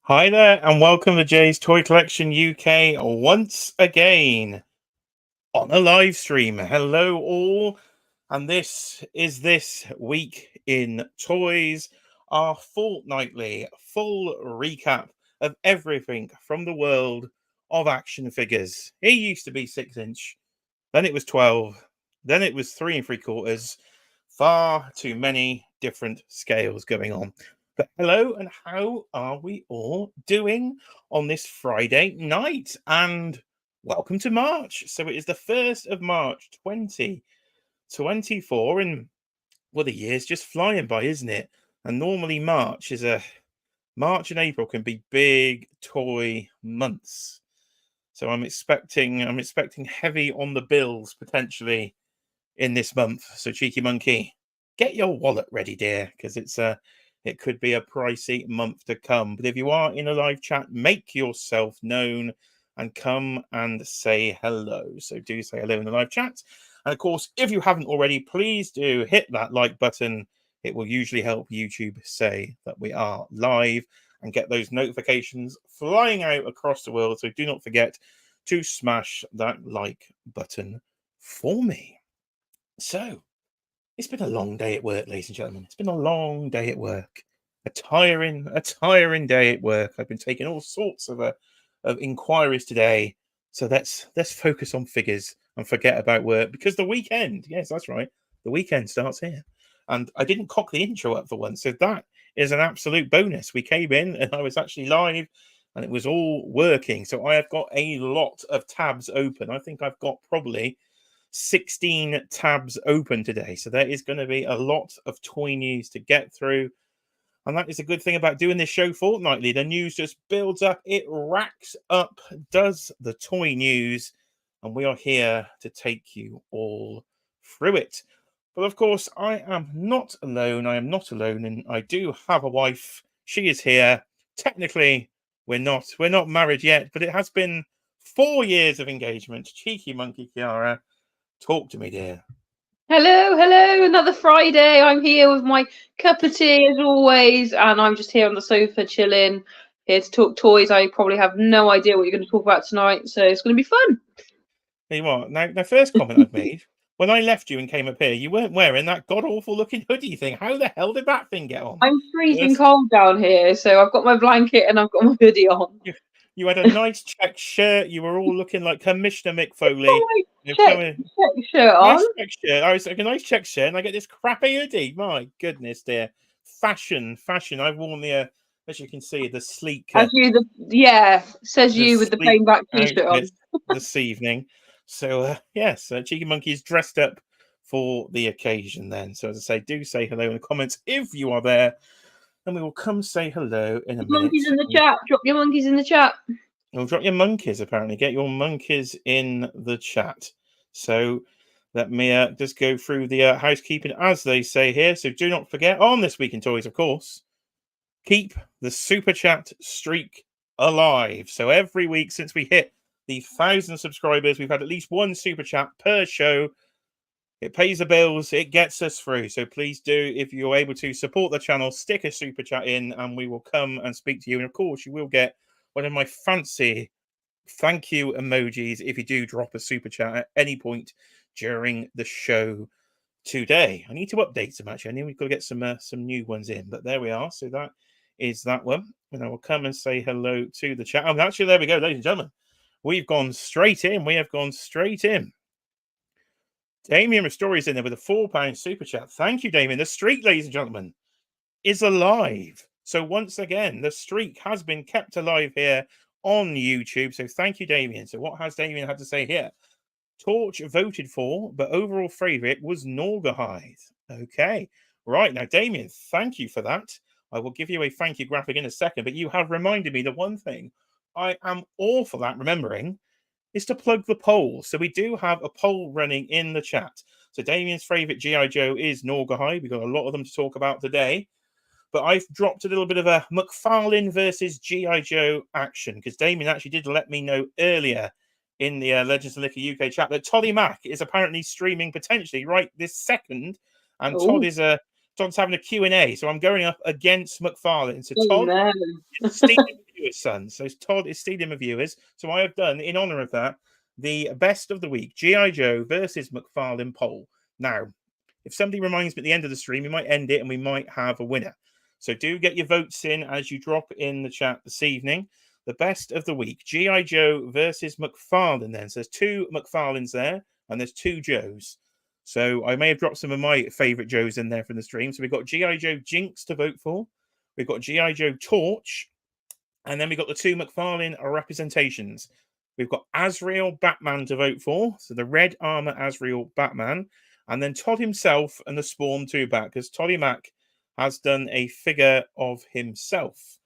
Hi there, and welcome to Jay's Toy Collection UK once again on a live stream. Hello, all, and this week in toys, our fortnightly full recap of everything from the world of action figures. It used to be 6-inch, then it was 12, then it was 3 3/4. Far too many different scales going on. But hello, and how are we all doing on this Friday night? And welcome to March. So it is the 1st of March 2024. And well, the year's just flying by, isn't it? And normally March and April can be big toy months. So I'm expecting heavy on the bills potentially in this month. So Cheeky Monkey, get your wallet ready, dear, because it could be a pricey month to come. But if you are in a live chat, make yourself known and come and say hello. So do say hello in the live chat. And of course, if you haven't already, please do hit that like button. It will usually help YouTube say that we are live and get those notifications flying out across the world. So do not forget to smash that like button for me. So, it's been a long day at work, ladies and gentlemen. It's been a long day at work. A tiring day at work. I've been taking all sorts of inquiries today. So let's focus on figures and forget about work because the weekend, yes, that's right, the weekend starts here. And I didn't cock the intro up for once, so that is an absolute bonus. We came in and I was actually live and it was all working. So I have got a lot of tabs open. I think I've got probably 16 tabs open today. So there is going to be a lot of toy news to get through. And that is a good thing about doing this show fortnightly. The news just builds up, it racks up, does the toy news. And we are here to take you all through it. But of course, I am not alone. I am not alone. And I do have a wife. She is here. Technically, we're not married yet, but it has been 4 years of engagement. Cheeky Monkey Kiara. Talk to me, dear. Hello, another Friday. I'm here with my cup of tea as always, and I'm just here on the sofa chilling, here to talk toys. I probably have no idea what you're going to talk about tonight, so it's going to be fun. Hey, what? Now, the first comment I've made, when I left you and came up here, you weren't wearing that god-awful looking hoodie thing. How the hell did that thing get on? I'm freezing cold down here, so I've got my blanket and I've got my hoodie on. You had a nice check shirt. You were all looking like Commissioner McFarlane. Check shirt on. Nice check shirt. I was like a nice check shirt, and I get this crappy hoodie. My goodness, dear. Fashion. I've worn the, as you can see, the sleek. Says you with the plain black t-shirt on this evening. So yes, Cheeky Monkey is dressed up for the occasion. Then, so as I say, do say hello in the comments if you are there. And we will come say hello in a minute. Monkeys in the chat. Drop your monkeys in the chat. We'll drop your monkeys, apparently. Get your monkeys in the chat. So let me just go through the housekeeping, as they say here. So do not forget, on This Week in Toys, of course, keep the super chat streak alive. So every week since we hit the 1,000 subscribers, we've had at least one super chat per show. It pays the bills, it gets us through. So please do, if you're able to support the channel, stick a super chat in and we will come and speak to you. And of course, you will get one of my fancy thank you emojis if you do drop a super chat at any point during the show today. I need to update them, actually. I need we've got to get some new ones in, but there we are. So that is that one. And I will come and say hello to the chat. Oh, actually, there we go, ladies and gentlemen. We've gone straight in. We have gone straight in. Damien Restory's in there with a £4 super chat. Thank you, Damien. The streak, ladies and gentlemen, is alive. So once again, the streak has been kept alive here on YouTube. So thank you, Damien. So what has Damien had to say here? Torch voted for, but overall favourite was Norgahide. Okay. Right. Now, Damien, thank you for that. I will give you a thank you graphic in a second, but you have reminded me that one thing I am awful at remembering is to plug the poll. So we do have a poll running in the chat. So Damien's favourite G.I. Joe is Norgahide. We've got a lot of them to talk about today. But I've dropped a little bit of a McFarlane versus G.I. Joe action because Damien actually did let me know earlier in the Legends of Liquor UK chat that Toddy Mac is apparently streaming potentially right this second. And Todd's having a Q&A. So I'm going up against McFarlane. So Todd is steaming viewers' son. So Todd is stealing my viewers. So I have done, in honor of that, the best of the week G.I. Joe versus McFarlane poll. Now, if somebody reminds me at the end of the stream, we might end it and we might have a winner. So do get your votes in as you drop in the chat this evening. The best of the week G.I. Joe versus McFarlane. Then so there's 2 McFarlanes there and there's 2 Joes. So I may have dropped some of my favorite Joes in there from the stream. So we've got G.I. Joe Jinx to vote for. We've got G.I. Joe Torch. And then we've got the 2 McFarlane representations. We've got Azrael Batman to vote for. So the red armor Azrael Batman. And then Todd himself and the Spawn 2 back. Because Toddy Mac has done a figure of himself.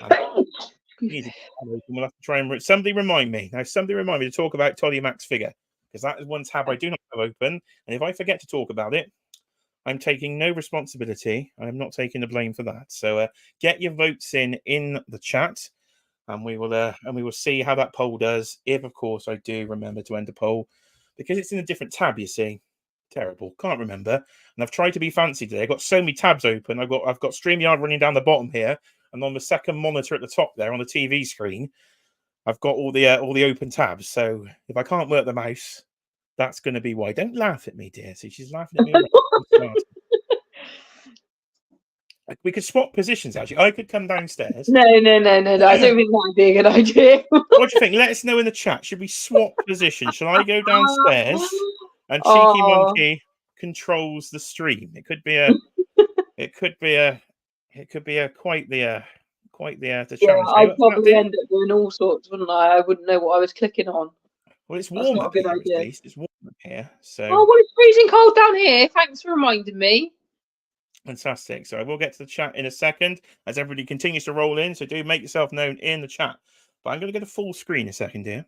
And we'll have to try and somebody remind me. Now, somebody remind me to talk about Toddy Mac's figure. Because that is one tab I do not have open. And if I forget to talk about it, I'm taking no responsibility. I'm not taking the blame for that. So get your votes in the chat, and we will see how that poll does. If, of course, I do remember to end the poll, because it's in a different tab. You see, terrible. Can't remember. And I've tried to be fancy today. I've got so many tabs open. I've got StreamYard running down the bottom here, and on the second monitor at the top there on the TV screen, I've got all the open tabs. So if I can't work the mouse, that's going to be why. Don't laugh at me, dear. See, she's laughing at me. We could swap positions, actually. I could come downstairs. No. I don't think that would be a good idea. What do you think? Let us know in the chat. Should we swap positions? Shall I go downstairs and Cheeky Monkey controls the stream? It could be quite the challenge. Yeah, I'd probably end up doing all sorts, wouldn't I? I wouldn't know what I was clicking on. Well, it's warm up here, at least. It's warm up here. So. Oh, well, it's freezing cold down here. Thanks for reminding me. Fantastic. So I will get to the chat in a second as everybody continues to roll in. So do make yourself known in the chat. But I'm going to get a full screen in a second here,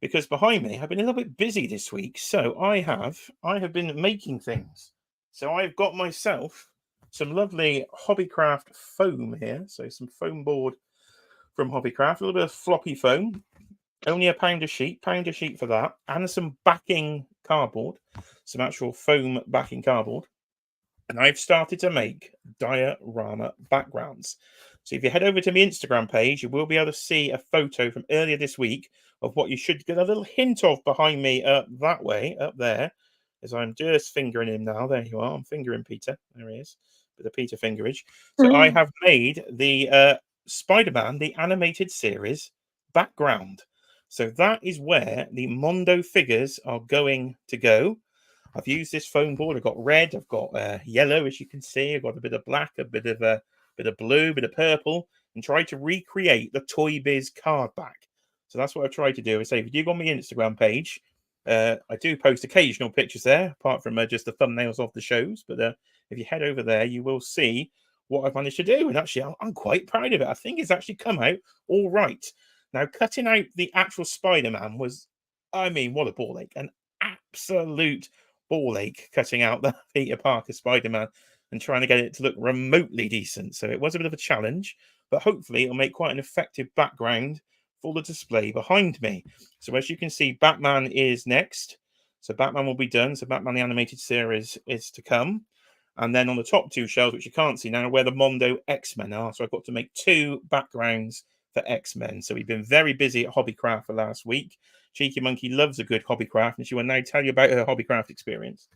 because behind me I've been a little bit busy this week. So I have been making things. So I've got myself some lovely Hobbycraft foam here. So some foam board from Hobbycraft, a little bit of floppy foam. Only £1 a sheet for that, and some backing cardboard, some actual foam backing cardboard. And I've started to make diorama backgrounds. So if you head over to my Instagram page, you will be able to see a photo from earlier this week of what you should get a little hint of behind me that way, up there, as I'm just fingering him now. There you are. I'm fingering Peter. There he is. With a Peter fingerage. So I have made the Spider-Man, the animated series background. So that is where the Mondo figures are going to go. I've used this foam board. I've got red, I've got yellow, as you can see. I've got a bit of black, a bit of blue, a bit of purple, and tried to recreate the Toy Biz card back. So that's what I've tried to do. I say, if you go on my Instagram page, I do post occasional pictures there, apart from just the thumbnails of the shows. But if you head over there, you will see what I've managed to do. And actually, I'm quite proud of it. I think it's actually come out all right. Now, cutting out the actual Spider-Man was, I mean, what a ball ache. An absolute ball ache cutting out the Peter Parker Spider-Man and trying to get it to look remotely decent. So it was a bit of a challenge, but hopefully it'll make quite an effective background for the display behind me. So as you can see, Batman is next. So Batman will be done. So Batman the Animated Series is to come. And then on the top 2 shelves, which you can't see now, are where the Mondo X-Men are. So I've got to make 2 backgrounds for X-Men. So we've been very busy at Hobbycraft for last week. Cheeky Monkey loves a good Hobbycraft, and she will now tell you about her Hobbycraft experience.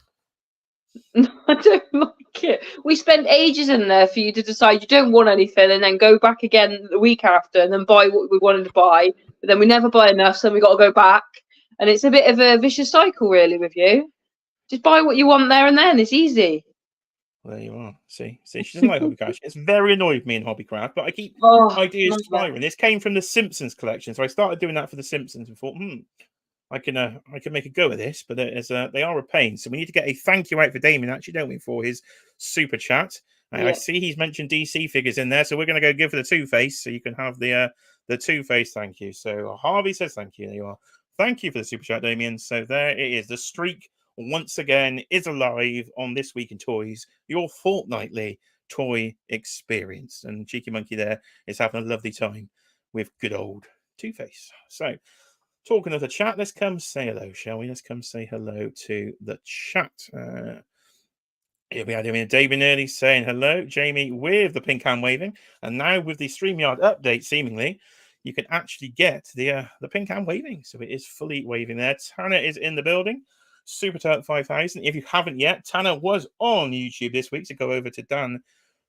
I don't like it. We spent ages in there for you to decide you don't want anything, and then go back again the week after, and then buy what we wanted to buy. But then we never buy enough, so we got to go back, and it's a bit of a vicious cycle, really, with you. Just buy what you want there and then. It's easy. Well, there you are. See, she doesn't like Hobbycraft. It's very annoyed me in Hobbycraft, but I keep ideas firing. This came from the Simpsons collection, so I started doing that for the Simpsons and thought, I can make a go of this, but they are a pain. So we need to get a thank you out for Damien, actually, don't we, for his super chat. I see he's mentioned DC figures in there, so we're going to go give for the Two-Face, so you can have the Two-Face thank you. So Harvey says thank you. There you are. Thank you for the super chat, Damien. So there it is. The streak once again is alive on This Week in Toys, your fortnightly toy experience. And Cheeky Monkey there is having a lovely time with good old Two-Face. So, talking of the chat, let's come say hello, shall we? Let's come say hello to the chat. Here we are doing David Early saying hello, Jamie, with the pink hand waving, and now with the StreamYard update, seemingly, you can actually get the pink hand waving. So it is fully waving there. Tanner is in the building. Super Turtle 5000. If you haven't yet, Tanner was on YouTube this week, so go over to Dan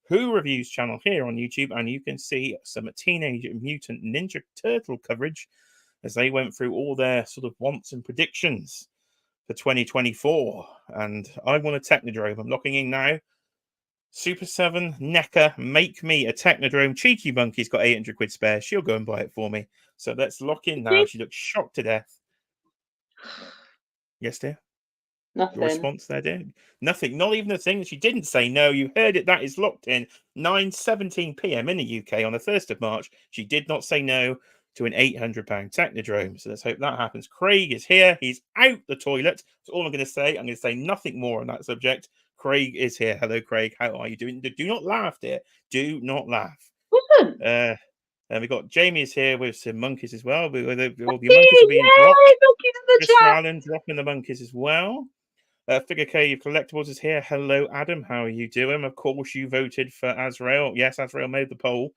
Who Reviews channel here on YouTube, and you can see some Teenage Mutant Ninja Turtle coverage as they went through all their sort of wants and predictions for 2024. And I want a Technodrome. I'm locking in now. Super 7, NECA, make me a Technodrome. Cheeky Monkey's got 800 quid spare. She'll go and buy it for me. So let's lock in now. She looks shocked to death. Yes, dear? Nothing. Your response there, dear? Nothing. Not even a thing. She didn't say no. You heard it. That is locked in. 9:17 p.m. in the UK on the 1st of March. She did not say no to an £800 Technodrome. So let's hope that happens. Craig is here. He's out the toilet. That's all I'm going to say. I'm going to say nothing more on that subject. Craig is here. Hello, Craig. How are you doing? Do not laugh, dear. Do not laugh. Listen. And we've got Jamie's here with some monkeys as well. All the monkeys are being dropped. Monkeys in the Chris chat. Allen dropping the monkeys as well. Figure Cave Collectibles is here. Hello, Adam. How are you doing? Of course, you voted for Azrael. Yes, Azrael made the poll.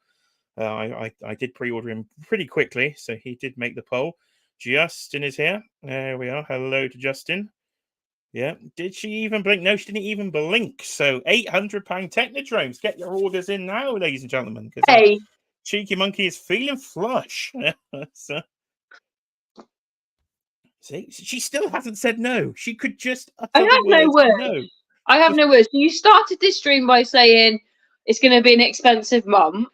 I did pre-order him pretty quickly, so he did make the poll. Justin is here. There we are. Hello to Justin. Yeah. Did she even blink? No, she didn't even blink. So £800 Technodromes. Get your orders in now, ladies and gentlemen. Hey. Cheeky Monkey is feeling flush. So, see, she still hasn't said no. She could just I have no words. I have no words. So you started this stream by saying it's going to be an expensive month,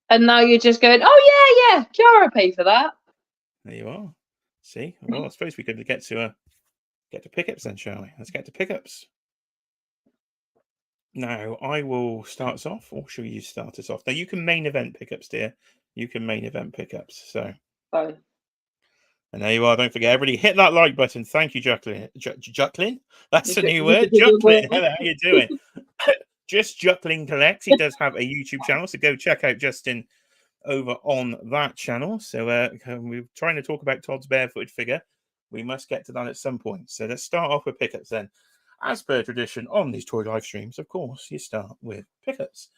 and now you're just going, "Oh yeah, Kiara paid for that." There you are. See, well, I suppose we could get to pickups then, shall we? Let's get to pickups. Now, I will start us off, or shall you start us off? Now, you can main event pickups, dear. You can main event pickups. So, fine. And there you are. Don't forget, everybody, hit that like button. Thank you, Jacqueline. Jacqueline? That's a new word. Jacqueline. Hello, how you doing? Just Jacqueline collects. He does have a YouTube channel, so go check out Justin over on that channel. So we're trying to talk about Todd's barefooted figure. We must get to that at some point. So let's start off with pickups then. As per tradition on these toy live streams, of course, you start with pickups.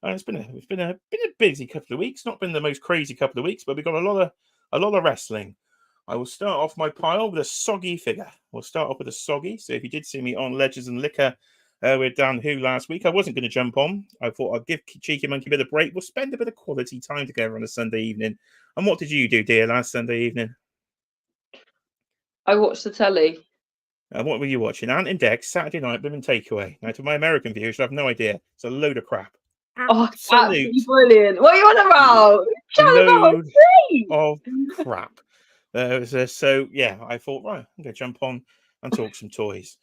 And it's been a busy couple of weeks. Not been the most crazy couple of weeks, but we've got a lot of wrestling. I will start off my pile with a soggy figure. We'll start off with a soggy. So if you did see me on Legends and Liquor with Dan Who last week, I wasn't going to jump on. I thought I'd give Cheeky Monkey a bit of break. We'll spend a bit of quality time together on a Sunday evening. And what did you do, dear, last Sunday evening? I watched the telly. What were you watching? Ant and Dex, Saturday night, Blooming Takeaway. Now, to my American viewers, you have no idea. It's a load of crap. Absolutely brilliant. What are you on about? Load of crap. So yeah, I thought, right, I'm going to jump on and talk some toys.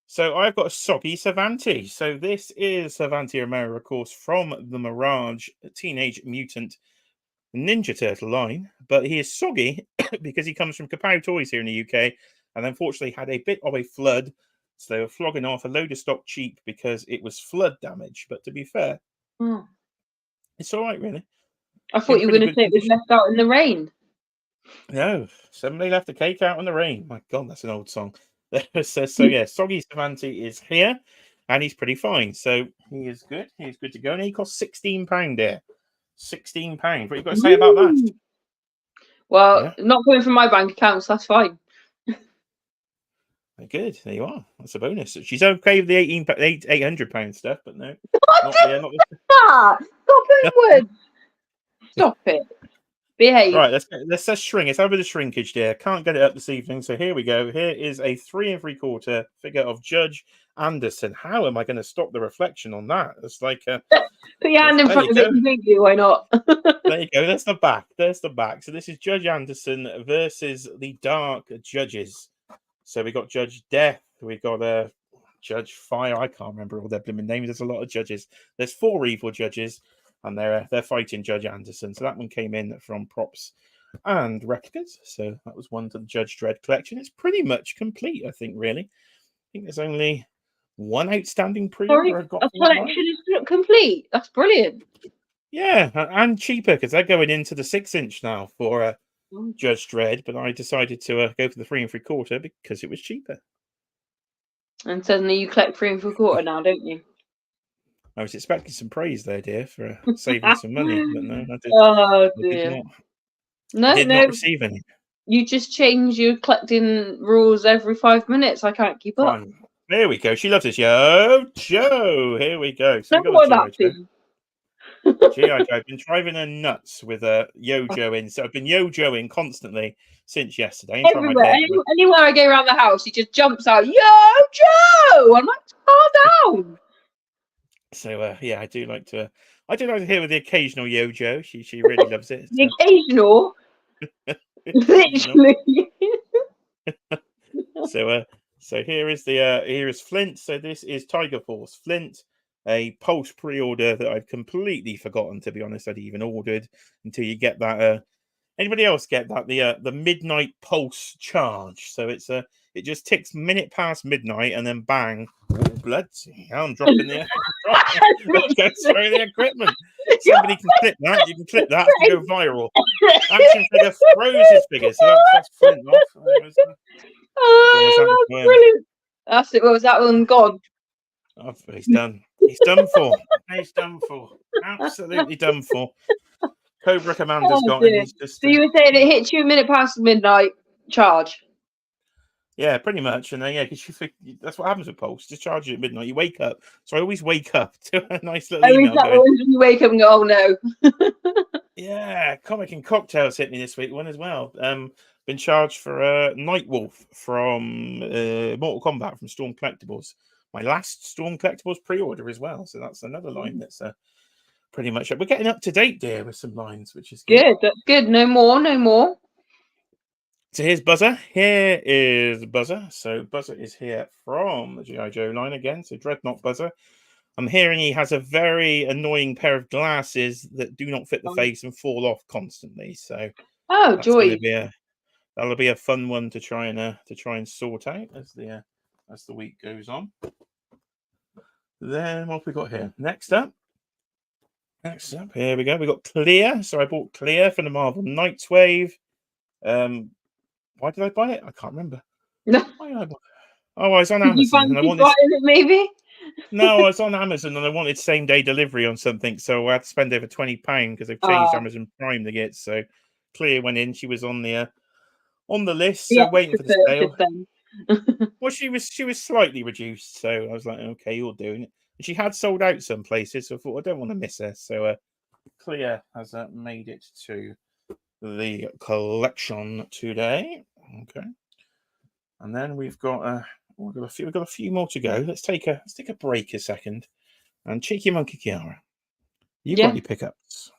So I've got a soggy Savanti. So this is Savanti Romero, of course, from the Mirage Teenage Mutant Ninja Turtle line. But he is soggy because he comes from Kapow Toys here in the UK and unfortunately had a bit of a flood. So they were flogging off a load of stock cheap because it was flood damage. But to be fair, it's all right, really. I thought you were going to say it was left out in the rain. No, somebody left a cake out in the rain. My God, that's an old song. So yeah, Soggy Savanti is here, and he's pretty fine. So he is good. He's good to go, and he costs £16 there. £16. What you got to say about that? Well, not coming from my bank account, so that's fine. Good. There you are. That's a bonus. She's okay with the £800 stuff, but no. Stop putting words. Stop it. Behave. Right, let's shrink. It's over the shrinkage there. Can't get it up this evening, so here we go. Here is a 3 3/4 figure of Judge Anderson. How am I going to stop the reflection on that? It's like put your hand in front of it completely. Why not? There you go. That's the back. There's the back. So this is Judge Anderson versus the Dark Judges. So we got Judge Death. We got Judge Fire. I can't remember all their blooming names. There's a lot of judges. There's 4 evil judges. And they're fighting Judge Anderson. So that one came in from props and replicas. So that was one to the Judge Dredd collection. It's pretty much complete, I think, really. I think there's only one outstanding pre-order I've got. A collection is complete. That's brilliant. Yeah, and cheaper because they're going into the 6-inch now for Judge Dredd. But I decided to go for the 3 3/4 because it was cheaper. And suddenly you collect 3 and 3/4 now, don't you? I was expecting some praise there, dear, for saving some money, but no, Oh I did dear. not. I No, did not no. receive any. You just change your collecting rules every 5 minutes. I can't keep up. Fine. There we go. She loves us. Yo, Joe. Here we go. So No we got a more G.I. Joe. napping. G.I. Joe. I've been driving her nuts with a Yo-Joe in. So I've been Yo-Joing constantly since yesterday and trying my Everywhere. bit. Anywhere I go around the house, he just jumps out. Yo, Joe! I'm like, calm down. So yeah, I do like to hear with the occasional Yo-Joe. She really loves it. The occasional, Occasional. literally. So here is Flint. So this is Tiger Force Flint, a Pulse pre-order that I've completely forgotten, to be honest. I'd even ordered until you get that. Anybody else get that the midnight Pulse charge? So it just ticks minute past midnight and then bang, oh, bloody hell, I'm dropping the goes through the equipment. Somebody can clip that. You can clip that. It's gonna go viral. Action figure throws his figure. So that's Flint off. Oh, that's brilliant. That's it. What was that one gone? Oh, he's done. He's done for. He's done for. Absolutely done for. Cobra Commander's got him. He's just. So you were saying it hits you a minute past midnight charge? Yeah, pretty much. And then because that's what happens with Pulse. Just charge it at midnight. You wake up. So I always wake up to a nice little email going. When you wake up and go, oh no. Yeah, Comic and Cocktails hit me this week one as well. Been charged for Nightwolf from Mortal Kombat from Storm Collectibles. My last Storm Collectibles pre-order as well. So that's another line that's pretty much. We're getting up to date there with some lines, which is good. That's good. No more. So here's Buzzer. Here is Buzzer. So Buzzer is here from the G.I. Joe line again. So Dreadnought Buzzer. I'm hearing he has a very annoying pair of glasses that do not fit the face and fall off constantly. So that's joy. That'll be a fun one to try and sort out as the week goes on. Then what have we got here? Next up, here we go. We got Clear. So I bought Clear for the Marvel Nightwave. Why did I buy it? I can't remember. Why did I buy it? Oh, I was on Amazon and I wanted it maybe. No, I was on Amazon and I wanted same day delivery on something, so I had to spend over £20 because they've changed Amazon Prime to get. So Clear went in. She was on the list, so waiting for the sale. Well, she was slightly reduced, so I was like, okay, you're doing it. And she had sold out some places, so I thought I don't want to miss her. So Clear has made it to the collection today. Okay, and then we've got we've got a few more to go. Let's take a break a second. And Cheeky Monkey Kiara, you got any pickups?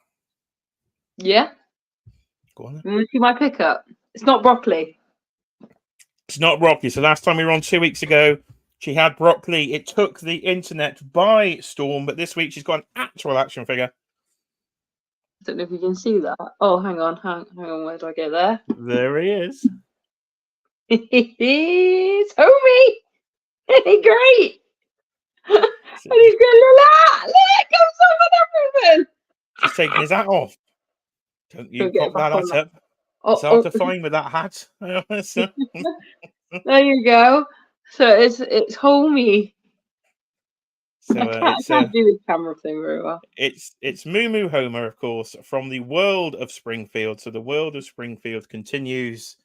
Yeah. Go on then. You want to see my pickup? It's not broccoli. It's not broccoli. So last time we were on 2 weeks ago, she had broccoli. It took the internet by storm, but this week she's got an actual action figure. I don't know if you can see that. Oh, hang on. Where do I get there? There he is. It's homie. Great. And he's going, look, it comes off and everything. Just taking his hat off. Don't you pop that hat up. It's hard to find with that hat. There you go. So it's homie. So I can't do this camera thing very well. It's Moo Moo Homer, of course, from the world of Springfield. So the world of Springfield continues,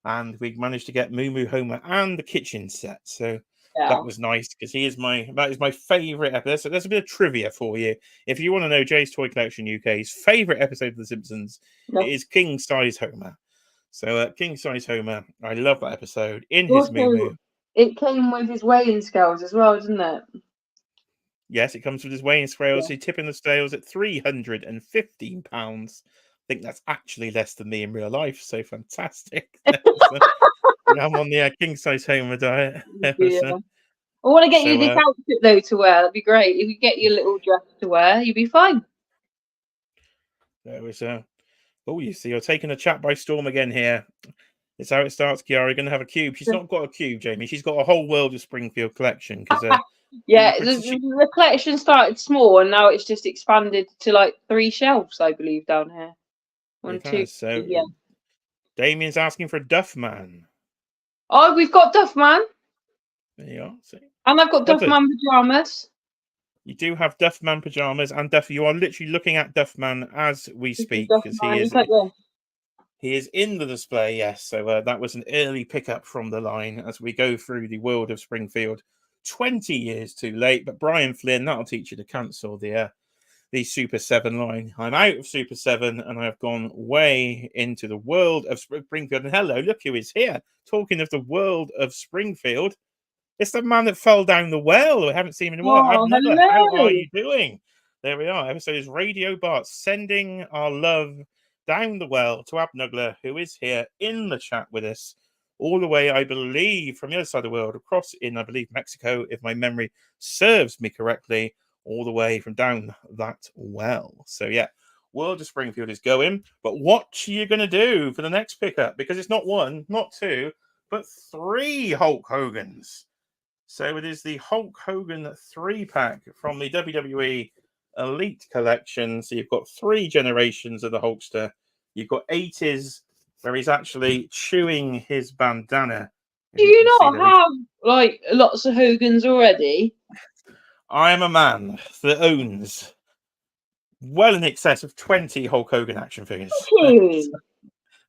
and we managed to get Moo Moo Homer and the kitchen set. So that was nice because that is my favorite episode. So there's a bit of trivia for you. If you want to know Jay's Toy Collection UK's favorite episode of The Simpsons, it is King Size Homer. So King Size Homer, I love that episode in his Moo Moo. It came with his weighing scales as well, didn't it? Yes, it comes with his weighing scales. He's tipping the scales at £315. I think that's actually less than me in real life. So fantastic. I'm on the king size Homer diet. I want to get you this outfit though to wear. That'd be great. If you get your little dress to wear, you'd be fine. There was oh, you see, you're taking a chat by storm again here. It's how it starts, Kiara. You're going to have a cube. She's not got a cube, Jamie. She's got a whole world of Springfield collection. Because the collection started small and now it's just expanded to like 3 shelves, I believe, down here. 1, 2. So Damien's asking for a Duff Man. Oh, we've got Duff Man. There you are. See? And I've got Lovely. Duffman pajamas. You do have Duffman pajamas, and you are literally looking at Duffman as we speak because Duffman. He's like this. he is in the display. Yes, so that was an early pickup from the line as we go through the world of Springfield. 20 years too late, but Brian Flynn, that'll teach you to cancel the Super 7 line. I'm out of Super 7 and I've gone way into the world of Springfield. And hello, look who is here. Talking of the world of Springfield, it's the man that fell down the well. We haven't seen him in a while. Oh, Abnugler, hello. how are you doing? There we are. Episode is Radio Bart sending our love down the well to Abnugler, who is here in the chat with us. All the way, I believe, from the other side of the world, across in, I believe, Mexico, if my memory serves me correctly, all the way from down that well. So, yeah, World of Springfield is going. But what are you going to do for the next pickup? Because it's not one, not two, but 3 Hulk Hogans. So it is the Hulk Hogan 3-pack from the WWE Elite Collection. So you've got 3 generations of the Hulkster. You've got 80s, where he's actually chewing his bandana. Do you not have like lots of Hogans already? I am a man that owns well in excess of 20 Hulk Hogan action figures.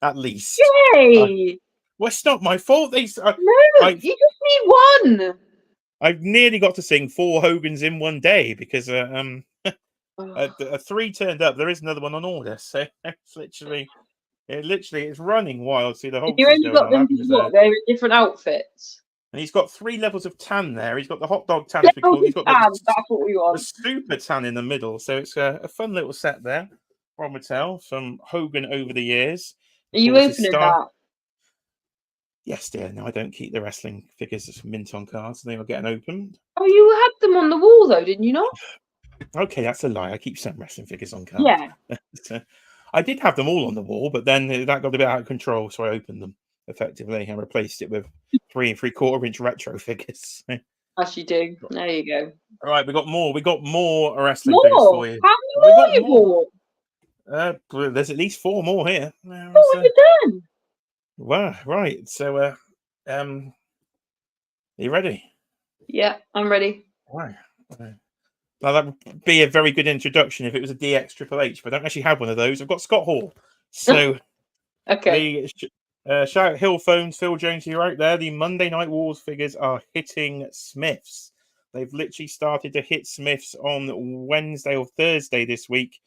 At least. Yay! Well, it's not my fault. No, you just need one. I've nearly got to sing 4 Hogans in one day because a 3 turned up. There is another one on order, so it's literally it's running wild. See the Hulk. You only got them because what? They're in different outfits. And he's got 3 levels of tan there. He's got the hot dog tan. He's got that's what we want. The super tan in the middle. So it's a fun little set there from Mattel, from Hogan over the years. Are you opening that? Yes, dear. No, I don't keep the wrestling figures as mint on cards. They were getting opened. Oh, you had them on the wall though, didn't you not? Okay, that's a lie. I keep some wrestling figures on cards. Yeah. So, I did have them all on the wall, but then that got a bit out of control, so I opened them effectively and replaced it with 3 3/4-inch retro figures. As you do. There you go. All right, we got more. We got more wrestling figures for you. How many more you bought? There's at least 4 more here. What have you done? Well, right. So, are you ready? Yeah, I'm ready. Right. Now that would be a very good introduction if it was a DX Triple H, but I don't actually have one of those. I've got Scott Hall. So, okay. Shout out Hill Phones, Phil Jones, you're out there. The Monday Night Wars figures are hitting Smiths. They've literally started to hit Smiths on Wednesday or Thursday this week,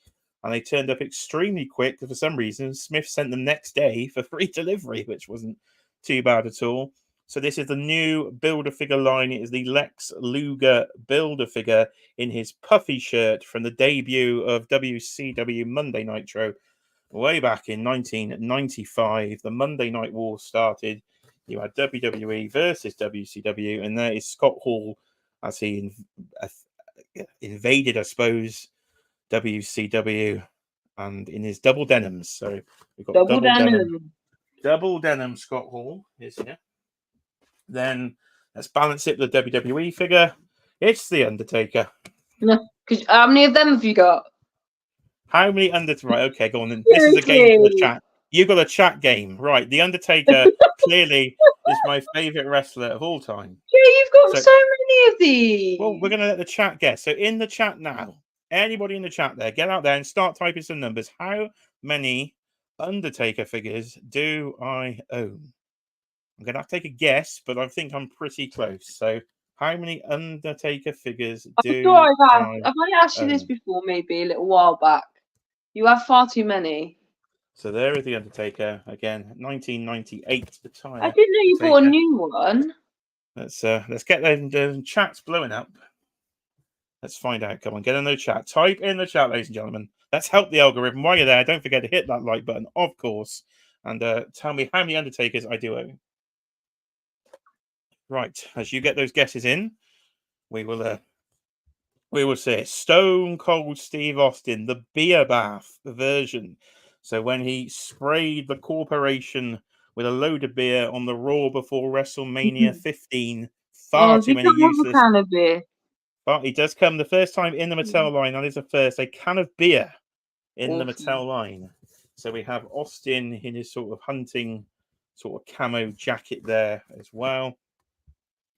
and they turned up extremely quick. For some reason, Smith sent them next day for free delivery, which wasn't too bad at all. So this is the new Build-A-Figure line. It is the Lex Luger Build-A-Figure in his puffy shirt from the debut of WCW Monday Nitro way back in 1995. The Monday Night War started. You had WWE versus WCW, and there is Scott Hall as he invaded, I suppose, WCW, and in his double denims. So we've got double denim Scott Hall is here. Then let's balance it with the WWE figure. It's the Undertaker. No, how many of them have you got? How many Right, okay, go on then. This is a game for the chat. You've got a chat game. Right, the Undertaker clearly is my favourite wrestler of all time. Yeah, you've got so many of these. Well, we're going to let the chat guess. So in the chat now, anybody in the chat there, get out there and start typing some numbers. How many Undertaker figures do I own? I'm going to have to take a guess, but I think I'm pretty close. So how many Undertaker figures do I've only asked you this before, maybe a little while back. You have far too many. So there is the Undertaker again, 1998 attire. I didn't know you bought a new one. Let's get the chats blowing up. Let's find out. Come on, get in the chat. Type in the chat, ladies and gentlemen. Let's help the algorithm. While you're there, don't forget to hit that like button, of course, and tell me how many Undertakers I do own. Right, as you get those guesses in, we will say Stone Cold Steve Austin, the beer bath version. So when he sprayed the corporation with a load of beer on the Raw before WrestleMania 15, far too many useless. Can of beer. But he does come the first time in the Mattel line. That is the first, a can of beer in the Mattel line. So we have Austin in his sort of hunting, sort of camo jacket there as well.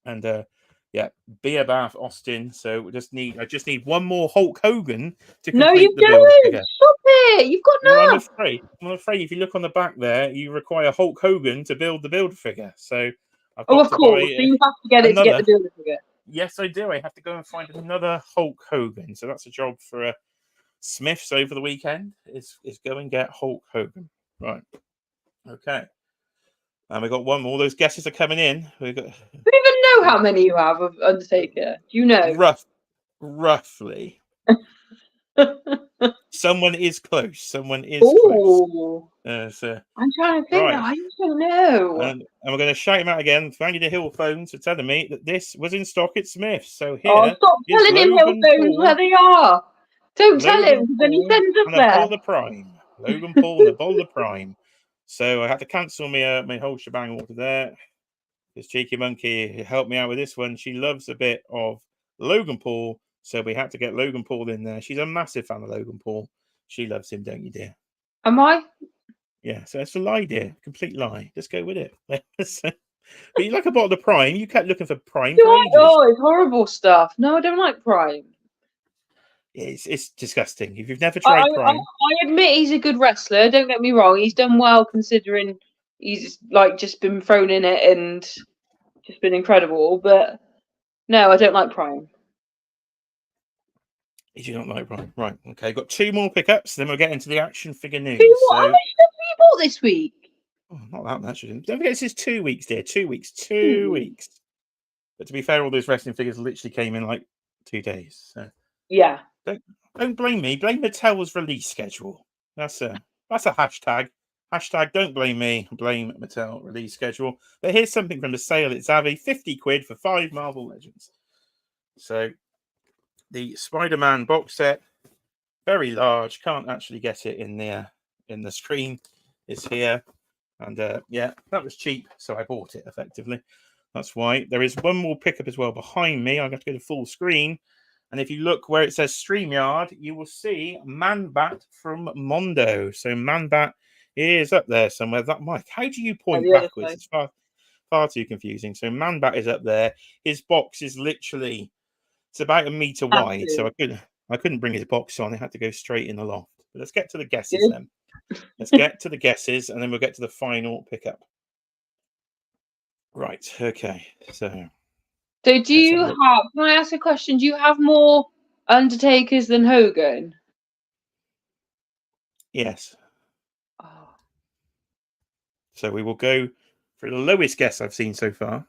And yeah, Beer Bath Austin. So I just need one more Hulk Hogan to No, you complete the build don't. figure. Stop it. You've got Well, enough. I'm afraid if you look on the back there, you require Hulk Hogan to build the build figure. So I've Oh, got of to course. buy So you have to get it to get another. the builder figure. Yes, I do. I have to go and find another Hulk Hogan. So that's a job for Smiths over the weekend. Is go and get Hulk Hogan. Right. Okay. And we got one more. Those guesses are coming in. We got Do you even know how many you have of Undertaker? Do you know? roughly. Someone is close. Someone is close. Oh, So I'm trying to think right. now. I just don't know. And we're going to shout him out again. Thank you to Hill Phones for telling me that this was in stock at Smith's. So Oh, here stop is telling him Hill Logan Phones where Paul. they are. Don't tell him, Logan because then he Paul sends us and a there. bottle of Prime. Logan Paul and a bottle of Prime. So I had to cancel my whole shebang order there. This cheeky monkey helped me out with this one. She loves a bit of Logan Paul, so we had to get Logan Paul in there. She's a massive fan of Logan Paul. She loves him, don't you, dear? Am I? Yeah, so it's a lie, dear. Complete lie. Just go with it. But you like a bottle of Prime. You kept looking for Prime Do for I? ages. Oh, it's horrible stuff. No, I don't like Prime. It's disgusting. If you've never tried Prime, I admit he's a good wrestler. Don't get me wrong. He's done well considering he's like just been thrown in it and just been incredible. But no, I don't like Prime. you do not like Prime. Right. Okay. Got two more pickups. Then we'll get into the action figure news. How much stuff have you bought this week? Not that much. Don't forget, this is 2 weeks, dear. 2 weeks. 2 weeks. But to be fair, all those wrestling figures literally came in like 2 days. So Yeah. don't blame me. Blame Mattel's release schedule. That's a hashtag. Hashtag don't blame me. Blame Mattel release schedule. But here's something from the sale at Zavvi. 50 quid for 5 Marvel Legends. So the Spider-Man box set, very large. Can't actually get it in the screen. It's here. And yeah, that was cheap, so I bought it effectively. That's why. There is one more pickup as well behind me. I'm going to go to full screen. And if you look where it says StreamYard, you will see Man-Bat from Mondo. So Man-Bat is up there somewhere. That Mike, how do you point backwards? It's far too confusing. So Man-Bat is up there. His box is literally, it's about 1 meter wide. So I couldn't bring his box on. It had to go straight in the loft. But let's get to the guesses then. Let's get to the guesses, and then we'll get to the final pickup. Right. Okay. So do you have? Can I ask a question? Do you have more Undertakers than Hogan? Yes. Oh. So we will go for the lowest guess I've seen so far.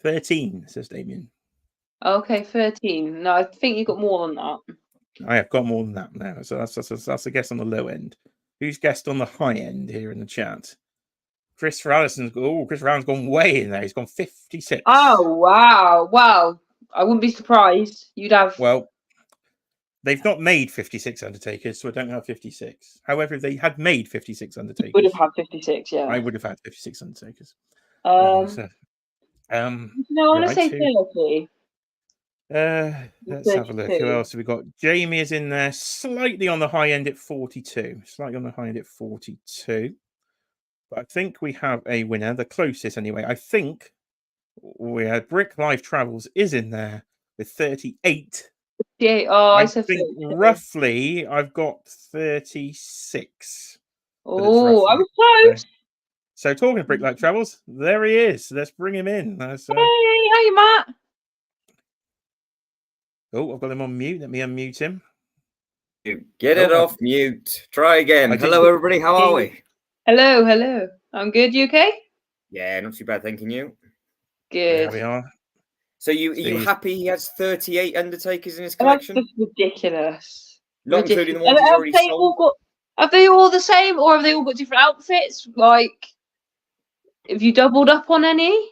13, says Damien. Okay, 13. No, I think you got more than that. I have got more than that now. So that's a guess on the low end. Who's guessed on the high end here in the chat? Chris Allison's gone way in there. He's gone 56. Oh wow. Wow. I wouldn't be surprised. You'd have. Well, they've not made 56 Undertakers, so I don't have 56. However, if they had made 56 Undertakers, would have had 56, yeah. I would have had 56 Undertakers. No, I want to say 30. Let's have a look. Who else have we got? Jamie is in there, slightly on the high end at 42. Slightly on the high end at 42. But I think we have a winner, the closest anyway. I think we had Brick Life Travels is in there with 38. Yeah, I said think 32. Roughly I've got 36. Oh, I was close. So talking of Brick Life Travels, there he is. Let's bring him in. Hey, Matt. Oh, I've got him on mute. Let me unmute him. Get it off mute. Try again. Hello, everybody. How are we? Hello. I'm good. You okay? Yeah, not too bad. Thanking you. Good. There we are. So are you happy he has 38 Undertakers in his collection? That's just ridiculous. Not including the ones he's already sold. Have they all the same, or have they all got different outfits? Like, have you doubled up on any?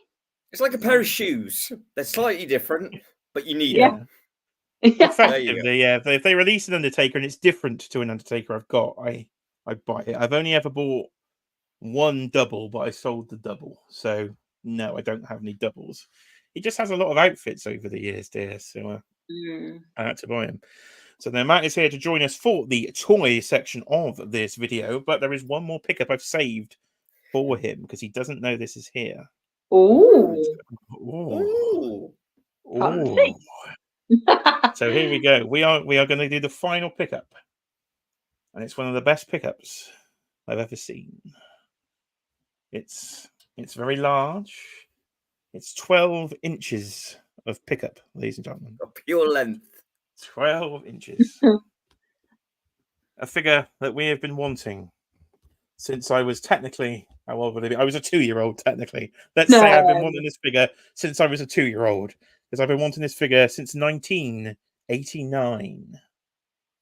It's like a pair of shoes. They're slightly different, but you need them. Effectively, yeah. If they release an Undertaker and it's different to an Undertaker I've got, I buy it. I've only ever bought one double, but I sold the double. So no, I don't have any doubles. He just has a lot of outfits over the years, dear. So I had to buy him. So then Matt is here to join us for the toy section of this video, but there is one more pickup I've saved for him because he doesn't know this is here. Ooh, Ooh. fancy. So here we go. We are going to do the final pickup, and it's one of the best pickups I've ever seen. It's very large. It's 12 inches of pickup, ladies and gentlemen. A pure length. 12 inches. A figure that we have been wanting since I was technically, how old would I be? I was a 2-year-old, technically. Let's say I've been wanting this figure since I was a 2-year-old, because I've been wanting this figure since 1989.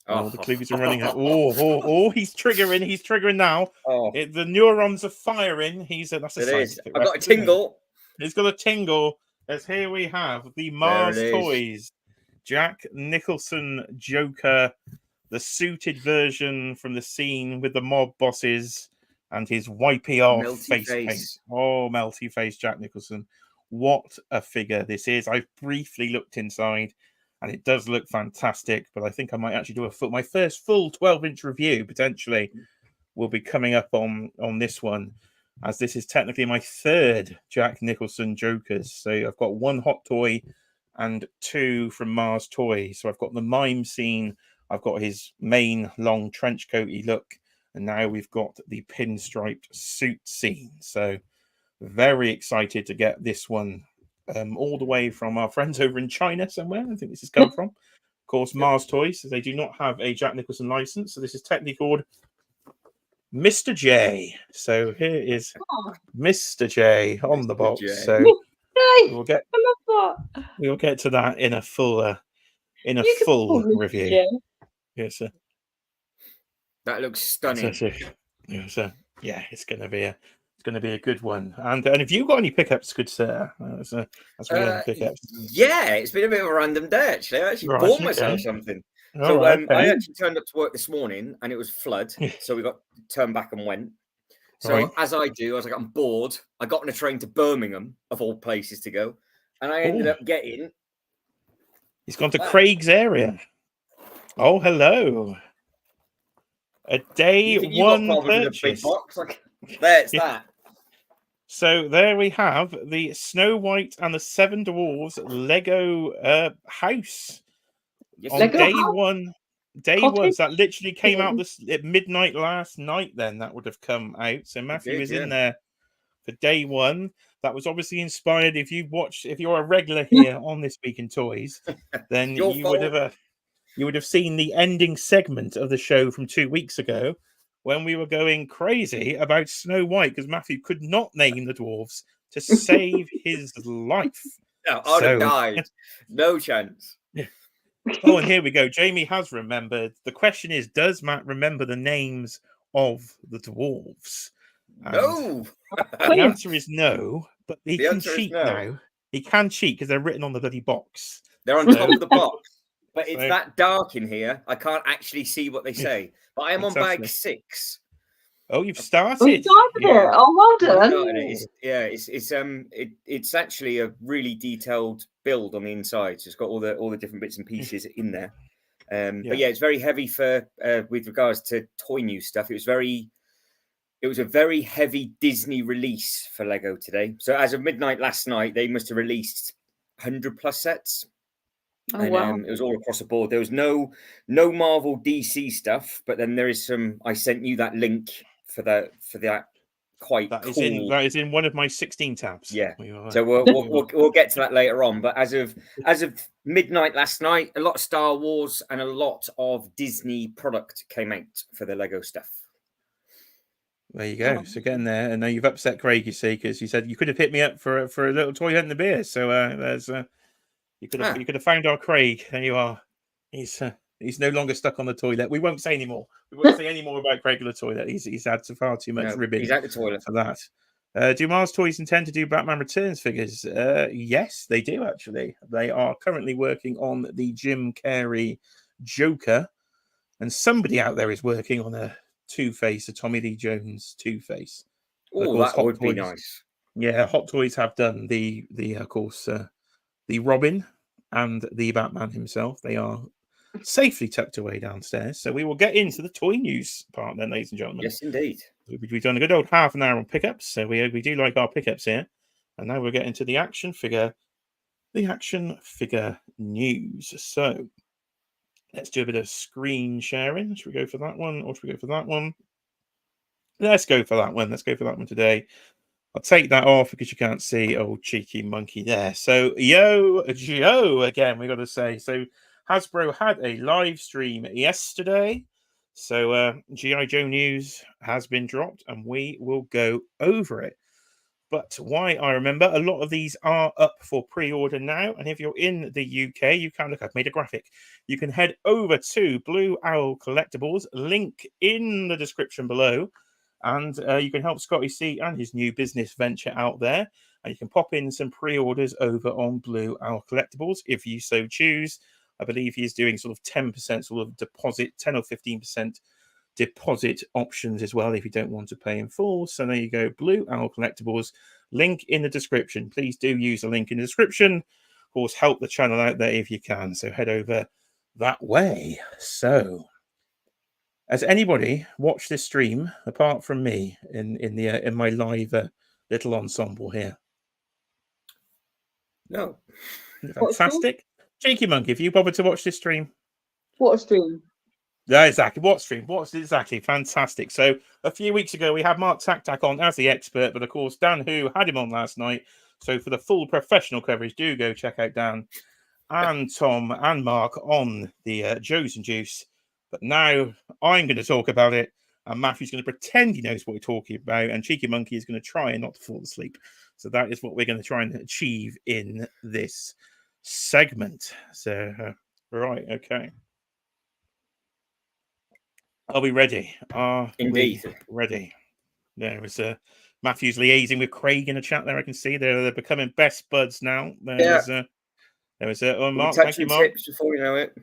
Oh, the clues are running out. Oh, he's triggering now. Oh, The neurons are firing. That's a scientific I've got a reference, isn't it? tingle. It's got a tingle. As here we have the There Mars it is. Toys Jack Nicholson Joker, the suited version from the scene with the mob bosses and his wipey off Melty face paint. face. Oh, melty face Jack Nicholson. What a figure this is. I've briefly looked inside and it does look fantastic, but I think I might actually do my first full 12-inch review potentially will be coming up on this one, as this is technically my third Jack Nicholson Jokers. So I've got one Hot Toy and two from Mars Toys. So I've got the mime scene, I've got his main long trench coaty look, and now we've got the pinstriped suit scene. So very excited to get this one all the way from our friends over in China somewhere. I think this has come from. Of course, Mars Toys, they do not have a Jack Nicholson license, so this is technically called Mr. J. So here is Mr. J on the box. J. So we'll get to that in a full review. Yes, sir. That looks stunning. Yes, sir. Yeah, it's gonna be a good one. And have you got any pickups, good sir? That's pickups. Yeah, it's been a bit of a random day actually. I actually bought myself something. So I actually turned up to work this morning and it was flood, so we got turned back and went. So as I do, I was like, I'm bored. I got on a train to Birmingham, of all places to go, and I ended up getting. He's gone to Craig's area. Oh, hello. A day one purchase. Big box? There's that. So there we have the Snow White and the Seven Dwarfs Lego house. Yes, on day one. That literally came out at midnight last night. Then that would have come out. So Matthew was in there for day one. That was obviously inspired. If you're a regular here on This Week in Toys, then you would have seen the ending segment of the show from 2 weeks ago when we were going crazy about Snow White because Matthew could not name the dwarves to save his life. No, I'd have died. No chance. Oh, and here we go. Jamie has remembered. The question is, does Matt remember the names of the dwarves? No. The answer is no, but he can cheat now. He can cheat because they're written on the bloody box. They're on top of the box. But it's that dark in here. I can't actually see what they say. But I am on bag 6. Oh, you've started. Oh, you started it. Oh, well done. It's actually a really detailed build on the inside. So it's got all the different bits and pieces in there. But yeah, it's very heavy for with regards to toy news stuff. It was a very heavy Disney release for Lego today. So as of midnight last night, they must have released 100+ sets. Oh, wow. It was all across the board. There was no Marvel DC stuff, but then there is some. I sent you that link for that quite cool. That is in one of my 16 tabs. Yeah. So we'll get to that later on. But as of midnight last night, a lot of Star Wars and a lot of Disney product came out for the Lego stuff. There you go. So getting there, and now you've upset Craig. You see, because you said you could have hit me up for a little toy hunt and a beer. So there's you could have found our Craig. There you are. He's no longer stuck on the toilet. We won't say anymore. We won't say any more about Craig on the toilet. He's had far too much ribbon. He's at the toilet for that. Do Mars Toys intend to do Batman Returns figures? Yes, they do actually. They are currently working on the Jim Carrey Joker, and somebody out there is working on a Two-Face, a Tommy Lee Jones Two-Face. Oh, that would be nice. Yeah, Hot Toys have done the of course the Robin and the Batman himself. They are safely tucked away downstairs. So we will get into the toy news part then, ladies and gentlemen. Yes, indeed. We've done a good old half an hour on pickups. So we do like our pickups here. And now we're getting to the action figure news. So let's do a bit of screen sharing. Should we go for that one or should we go for that one? Let's go for that one. Let's go for that one today. I'll take that off because you can't see old cheeky monkey there. So yo, Joe again, we got to say. So Hasbro had a live stream yesterday. So G.I. Joe news has been dropped and we will go over it. But why I remember a lot of these are up for pre-order now. And if you're in the UK, you can look, I've made a graphic. You can head over to Blue Owl Collectibles, link in the description below. And you can help Scotty C and his new business venture out there. And you can pop in some pre-orders over on Blue Owl Collectibles if you so choose. I believe he's doing sort of 10% sort of deposit, 10 or 15% deposit options as well if you don't want to pay in full. So there you go, Blue Owl Collectibles, link in the description. Please do use the link in the description. Of course, help the channel out there if you can. So head over that way. So has anybody watched this stream apart from me in my live little ensemble here? No. Fantastic. Cheeky Monkey, if you bothered to watch this stream. What a stream. Yeah, exactly. What stream? What's exactly fantastic. So a few weeks ago, we had Mark Taktak on as the expert, but of course, Dan Who had him on last night. So for the full professional coverage, do go check out Dan and Tom and Mark on the Joes and Juice. But now I'm going to talk about it, and Matthew's going to pretend he knows what we're talking about, and Cheeky Monkey is going to try not to fall asleep. So that is what we're going to try and achieve in this segment. So, right, okay. Are we ready? Indeed. Ready. There was Matthew's liaising with Craig in the chat there. I can see they're becoming best buds now. There was Mark. Thank you, Mark. Before you know it.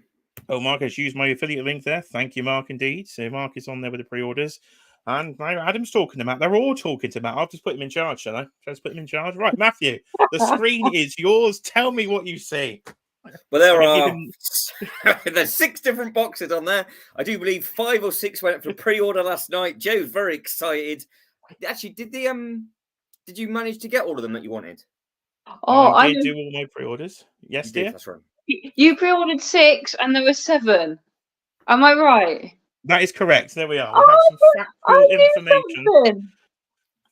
Oh, Mark has used my affiliate link there. Thank you, Mark, indeed. So Mark is on there with the pre-orders. And now Adam's talking to Matt. They're all talking to Matt. I'll just put him in charge, shall I? Shall I just put him in charge? Right, Matthew, the screen is yours. Tell me what you see. Well, there's 6 different boxes on there. I do believe 5 or 6 went for pre-order last night. Joe's very excited. Actually, did you manage to get all of them that you wanted? Oh, I did do all my pre-orders. Yes, dear. That's right. You pre-ordered 6 and there were 7. Am I right? That is correct. There we are. We have some factual information.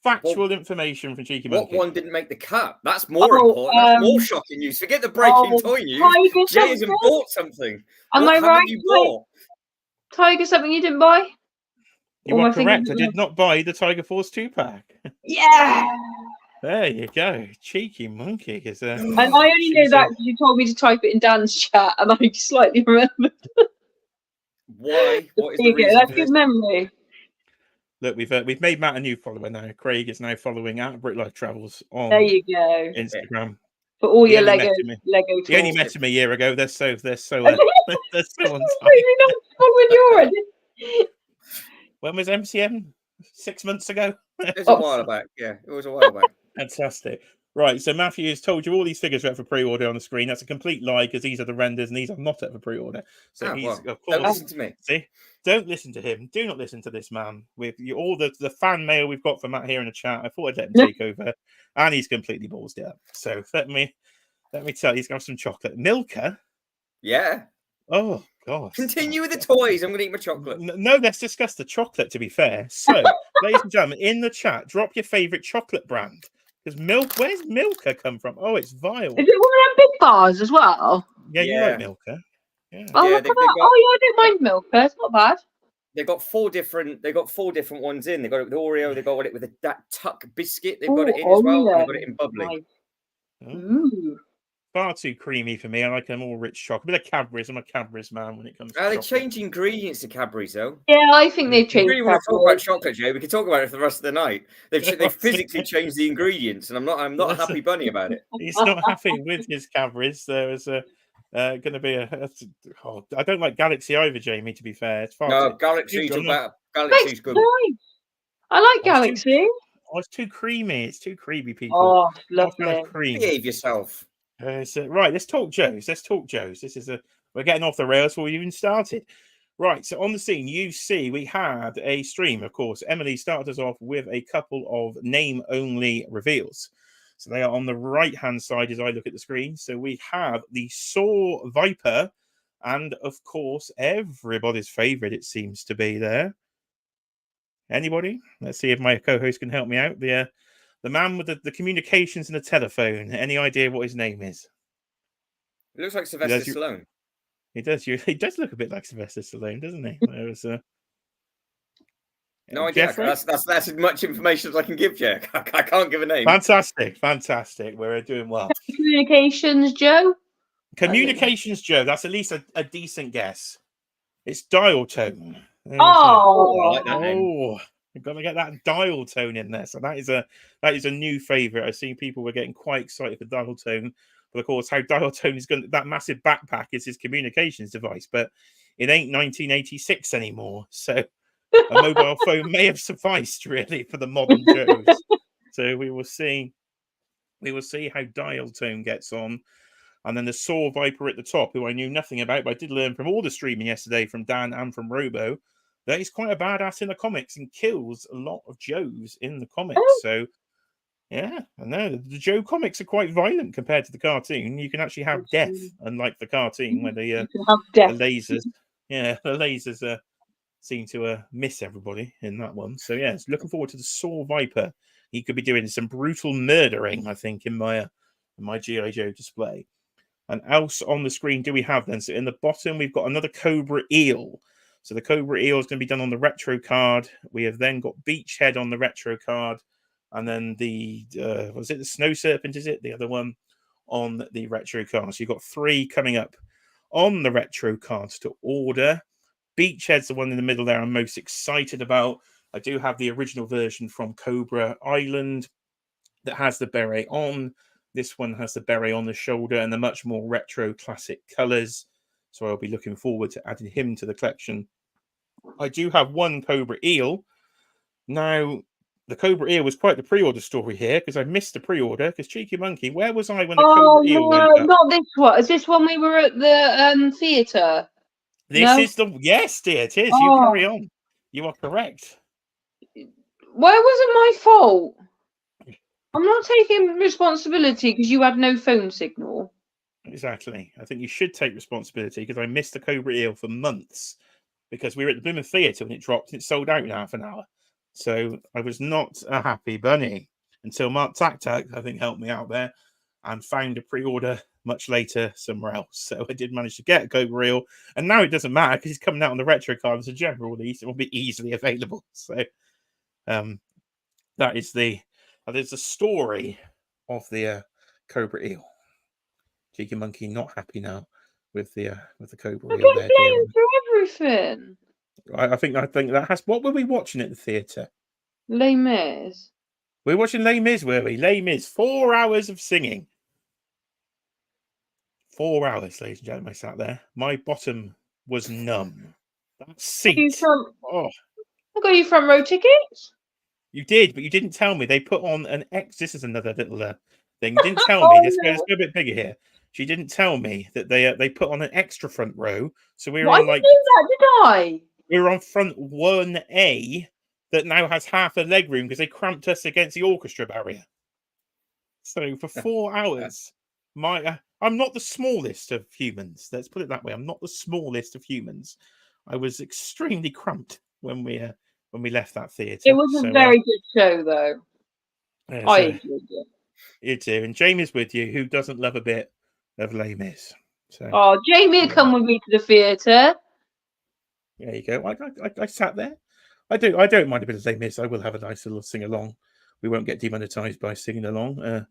Factual information from Cheeky Monkey. What one didn't make the cut? That's more important. That's more shocking news. Forget the breaking toy news. Jay hasn't bought something. Am I right? You bought? Tiger, something you didn't buy? You are correct. I did not buy the Tiger Force 2-pack. Yeah. There you go. Cheeky Monkey. And I only know that because you told me to type it in Dan's chat and I slightly remembered. Why? What is the reason? That's good memory. Look, we've made Matt a new follower now. Craig is now following at BrickLife Travels on there you go. Instagram. For all your Lego toys. He only met him a year ago. They're so they're so on time. When was MCM? 6 months ago? It was a while back. Yeah, it was a while back. Fantastic. Right, so Matthew has told you all these figures are up for pre-order on the screen. That's a complete lie because these are the renders and these are not up for pre-order. So of course, don't listen to me. See, don't listen to him. Do not listen to this man. With all the fan mail we've got from Matt here in the chat, I thought I'd let him take over, and he's completely ballsed it up. So let me tell you, he's got some chocolate. Milka. Yeah. Oh God. Continue with the toys. I'm going to eat my chocolate. No, let's discuss the chocolate. To be fair, so ladies and gentlemen, in the chat, drop your favorite chocolate brand. Because where's Milka come from? Oh, it's Vile. Is it one of them big bars as well? Yeah, you like Milka. Yeah. Oh, yeah, I don't mind Milka. It's not bad. They've got 4 different ones in. They've got it with Oreo. They've got it with that Tuck biscuit. They've got it in as well. They've got it in bubbly. Nice. Ooh. Far too creamy for me. I like a more rich chocolate. A bit of Cadbury's. I'm a Cadbury's man when it comes to They change ingredients to Cadbury's, though. Yeah, I think they've changed. If you really want to talk about chocolate, Jay, we can talk about it for the rest of the night. They've physically changed the ingredients, and I'm not a happy bunny about it. He's not happy with his Cadbury's. There is going to be I don't like Galaxy either, Jamie. To be fair, it's far Galaxy's better. Galaxy's good. I like Galaxy. It's too creamy. It's too creamy, people. Oh, lovely. Behave yourself. Right, let's talk Joes. This is we're getting off the rails before we even started. Right, so on the scene, you see we had a stream, of course. Emily started us off with a couple of name-only reveals. So they are on the right-hand side as I look at the screen. So we have the Saw Viper, and of course, everybody's favorite, it seems to be there. Anybody? Let's see if my co-host can help me out. The man with the communications and the telephone. Any idea what his name is? It looks like Sylvester Stallone. He does. He does look a bit like Sylvester Stallone, doesn't he? There was no idea. That's as much information as I can give, Jack. I can't give a name. Fantastic. We're doing well. Communications Joe. Communications Joe. That's at least a decent guess. It's dial tone. I like that name. You've got to get that dial tone in there. So that is a new favourite. I've seen people were getting quite excited for dial tone. But of course, how dial tone is going, that massive backpack is his communications device. But it ain't 1986 anymore. So a mobile phone may have sufficed really for the modern Joes. So we will see how dial tone gets on. And then the Saw Viper at the top, who I knew nothing about, but I did learn from all the streaming yesterday from Dan and from Robo that he's quite a badass in the comics and kills a lot of Joes in the comics. So yeah, I know the Joe comics are quite violent compared to the cartoon. You can actually have death, unlike the cartoon where the lasers, the lasers seem to miss everybody in that one. So yeah, looking forward to the Saw Viper. He could be doing some brutal murdering, I think, in my G.I. Joe display. And else on the screen do we have then? So in the bottom we've got another Cobra Eel. So the Cobra Eel is going to be done on the retro card. We have then got Beachhead on the retro card. And then the, was it the Snow Serpent, is it? The other one on the retro card. So you've got 3 coming up on the retro cards to order. Beachhead's the one in the middle there I'm most excited about. I do have the original version from Cobra Island that has the beret on. This one has the beret on the shoulder and the much more retro classic colours. So I'll be looking forward to adding him to the collection. I do have one Cobra Eel. Now, the Cobra Eel was quite the pre-order story here because I missed the pre-order because Cheeky Monkey, where was I when the Cobra Eel went up? Not this one. Is this when we were at the theatre? This is the... Yes, dear, it is. You carry on. You are correct. Why was it my fault? I'm not taking responsibility because you had no phone signal. Exactly. I think you should take responsibility because I missed the Cobra Eel for months because we were at the Plymouth Theatre when it dropped and it sold out in half an hour. So I was not a happy bunny until Mark Tak, I think, helped me out there and found a pre-order much later somewhere else. So I did manage to get a Cobra Eel, and now it doesn't matter because he's coming out on the retro card as a general release. It will be easily available. So that is the story of the Cobra Eel. Cheeky Monkey not happy now with the Cobra Eel there. Through everything. I think that has. What were we watching at the theatre? Les Mis. We were watching Les Mis, were we? Les Mis, 4 hours of singing. 4 hours, ladies and gentlemen, I sat there. My bottom was numb. That seat. I got you front row tickets. You did, but you didn't tell me. They put on an X. This is another little thing. You didn't tell me. Let's go a bit bigger here. She didn't tell me that they put on an extra front row. So we were on like. I didn't do that, did I? We were on front 1A that now has half a leg room because they cramped us against the orchestra barrier. So for 4 hours, I'm not the smallest of humans. Let's put it that way. I'm not the smallest of humans. I was extremely cramped when we left that theatre. It was a very good show, though. Yeah, I enjoyed it. You too. And Jamie's with you, who doesn't love a bit of Les Mis. So, Jamie, come with me to the theatre. There you go. I sat there. I don't mind a bit of Les Mis. I will have a nice little sing along. We won't get demonetized by singing along.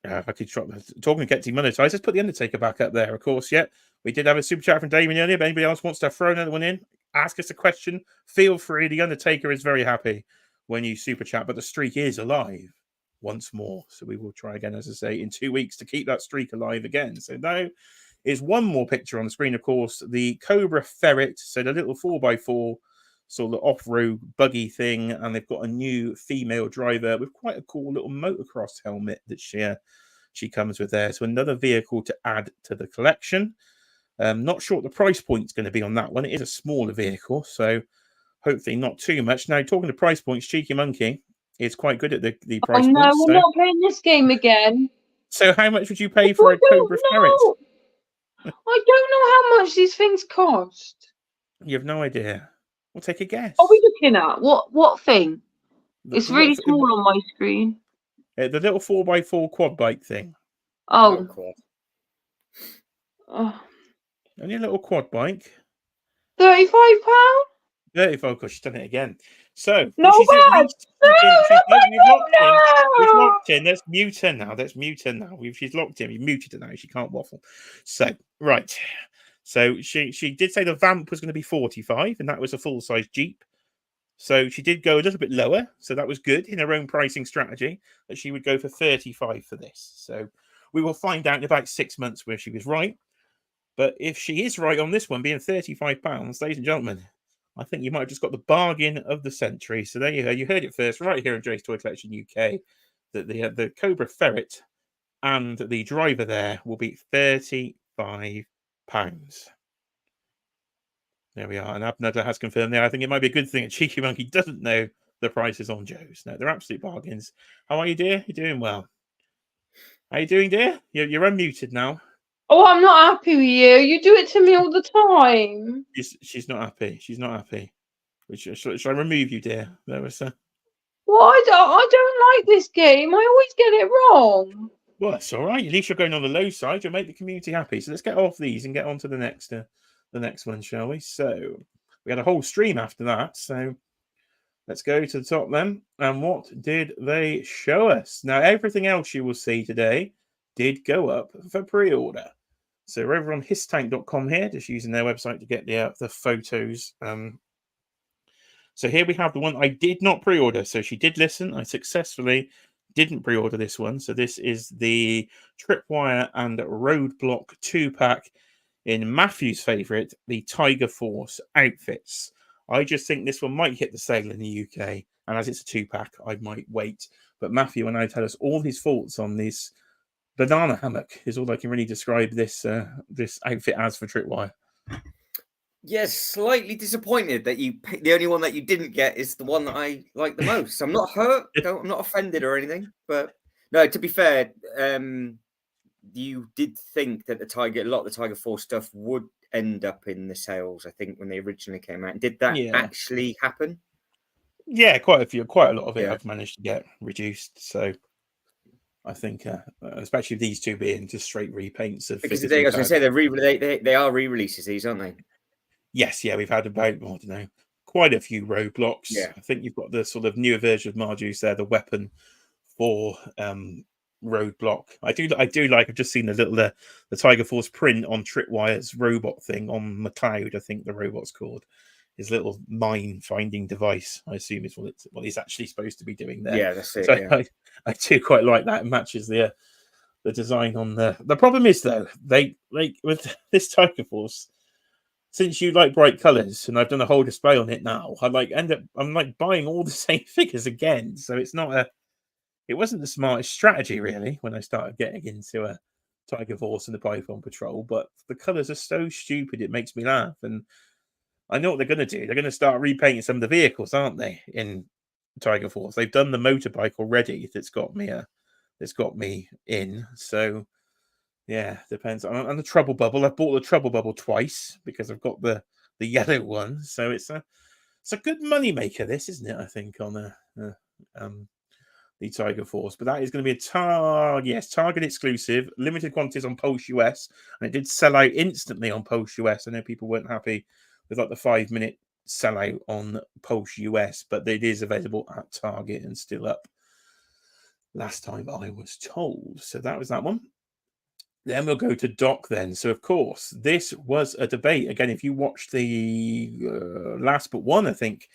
If I could talking to get demonetized, let's put the Undertaker back up there. Of course, yeah. We did have a super chat from Damien earlier. If anybody else wants to throw another one in, ask us a question. Feel free. The Undertaker is very happy when you super chat, but the streak is alive once more. So we will try again, as I say, in 2 weeks to keep that streak alive again. So now is one more picture on the screen, of course, the Cobra Ferret. So the little 4x4 sort of off-road buggy thing, and they've got a new female driver with quite a cool little motocross helmet that she comes with there. So another vehicle to add to the collection. Not sure what the price point's going to be on that one. It is a smaller vehicle, so hopefully not too much. Now, talking to price points, Cheeky Monkey, is quite good at the Oh price no, points. we're not playing this game again. So how much would you pay for a Cobra Ferret? I don't know how much these things cost. You have no idea. We'll take a guess. What are we looking at? What thing? It's really small on my screen. The little 4x4 quad bike thing. Oh. Only a little quad bike. £35? 35, because she's done it again. So no, she's bad. at least we've locked in. Let's mute her now. She's locked in. We've muted her now. She can't waffle. So right. So she did say the Vamp was going to be 45, and that was a full size Jeep. So she did go a little bit lower. So that was good in her own pricing strategy, that she would go for 35 for this. So we will find out in about 6 months where she was right. But if she is right on this one being £35, ladies and gentlemen, I think you might have just got the bargain of the century. So there you go. You heard it first right here in Jay's Toy Collection UK, that the Cobra Ferret and the driver there will be £35. There we are. And Abnada has confirmed there. I think it might be a good thing that Cheeky Monkey doesn't know the prices on Joe's. No, they're absolute bargains. How are you, dear? You're doing well. How you doing, dear? You're unmuted now. Oh, I'm not happy with you. You do it to me all the time. She's not happy. She's not happy. Should I remove you, dear? There was a... Well, I don't like this game. I always get it wrong. Well, that's all right. At least you're going on the low side. You'll make the community happy. So let's get off these and get on to the next one, shall we? So we had a whole stream after that. So let's go to the top then. And what did they show us? Now, everything else you will see today did go up for pre-order. So we're over on histank.com here, just using their website to get the photos. So here we have the one I did not pre-order. So she did listen. I successfully didn't pre-order this one. So this is the Tripwire and Roadblock 2-pack in Matthew's favourite, the Tiger Force outfits. I just think this one might hit the sale in the UK. And as it's a 2-pack, I might wait. But Matthew will now tell us all his thoughts on this banana hammock is all I can really describe this this outfit as for Tripwire. Yes, slightly disappointed that the only one that you didn't get is the one that I like the most. I'm not hurt. I'm not offended or anything. But no, to be fair, you did think that a lot of the Tiger Force stuff would end up in the sales, I think, when they originally came out. Did that actually happen? Yeah, quite a lot of it I've managed to get reduced. So I think, especially these two being just straight repaints of. Because I was going to say they are re-releases, these, aren't they? Yes, yeah, we've had about I don't know, quite a few roadblocks. Yeah, I think you've got the sort of newer version of Marjuice there, the weapon for roadblock. I do like. I've just seen the Tiger Force print on Tripwire's robot thing on McLeod. I think the robot's called. His little mine finding device, I assume, is what he's actually supposed to be doing there. Yeah, that's it. So yeah. I do quite like that. It matches the design on the. The problem is though, they like with this Tiger Force, since you like bright colours, and I've done a whole display on it now, I'm buying all the same figures again. So it's not it wasn't the smartest strategy really when I started getting into a Tiger Force and the Python Patrol, but the colours are so stupid it makes me laugh. And I know what they're going to do. They're going to start repainting some of the vehicles, aren't they? In Tiger Force, they've done the motorbike already. That's got me in. So yeah, depends on the Trouble Bubble. I've bought the Trouble Bubble twice because I've got the yellow one. So it's a good money maker. This, isn't it? I think on the Tiger Force, but that is going to be a Target exclusive, limited quantities on Pulse US, and it did sell out instantly on Pulse US. I know people weren't happy with like the 5-minute sellout on Pulse US, but it is available at Target and still up. Last time I was told. So that was that one. Then we'll go to Doc then. So, of course, this was a debate. Again, if you watched the last but one, I think,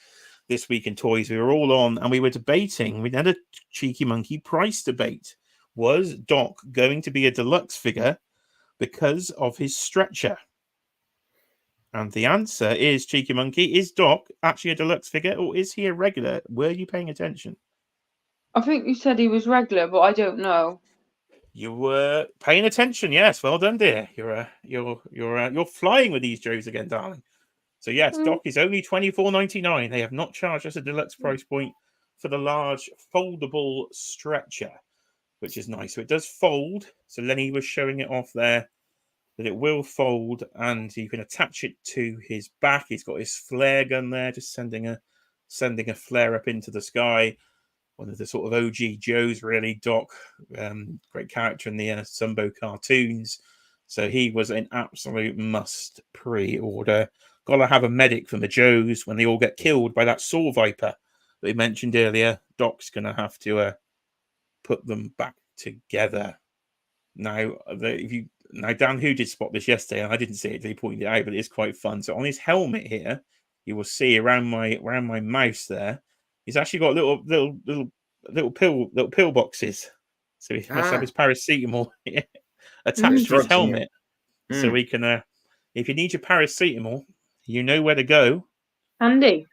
this week in toys, we were all on and we were debating. We had a Cheeky Monkey price debate. Was Doc going to be a deluxe figure because of his stretcher? And the answer is, Cheeky Monkey, is Doc actually a deluxe figure or is he a regular? Were you paying attention? I think you said he was regular, but I don't know. You were paying attention, yes. Well done, dear. You're flying with these Joes again, darling. So yes, Doc is only $24.99. They have not charged us a deluxe price point for the large foldable stretcher, which is nice. So it does fold. So Lenny was showing it off there, that it will fold, and you can attach it to his back. He's got his flare gun there, just sending a flare up into the sky. One of the sort of OG Joes, really. Doc, great character in the Sunbow cartoons. So he was an absolute must pre-order. Got to have a medic from the Joes when they all get killed by that Saw Viper that we mentioned earlier. Doc's going to have to put them back together. Now, Dan, who did spot this yesterday, and I didn't see it till he pointed it out, but it's quite fun. So on his helmet here, you will see around my mouse there, he's actually got little pill boxes. So he must have his paracetamol attached to his helmet. So we can, if you need your paracetamol, you know where to go. Handy.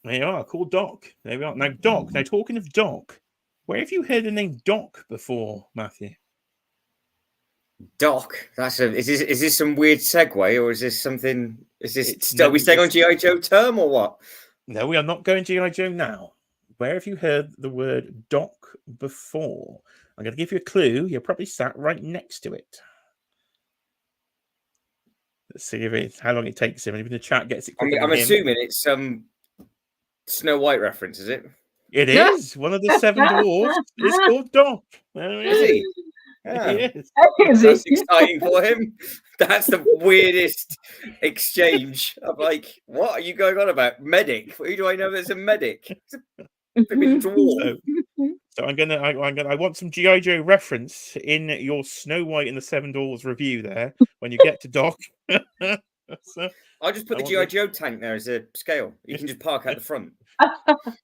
There you are, called Doc. There we are. Now, Doc. Now, talking of Doc, where have you heard the name Doc before, Matthew? Doc. Is this some weird segue, or is this something? Are we staying on G.I. Joe term or what? No, we are not going G.I. Joe now. Where have you heard the word Doc before? I'm going to give you a clue. You're probably sat right next to it. Let's see how long it takes him. And if the chat gets it quicker I'm assuming it's some Snow White reference, is it? It is. One of the 7 dwarves is called Doc. Is he? Yeah. He is. That's exciting for him. That's the weirdest exchange. I'm like, what are you going on about? Medic? Who do I know that's a medic? It's a bit dwarf. So I want some G.I. Joe reference in your Snow White and the 7 Dwarfs review there when you get to Doc. So, I'll just put the G.I. Joe tank there as a scale. You can just park at the front.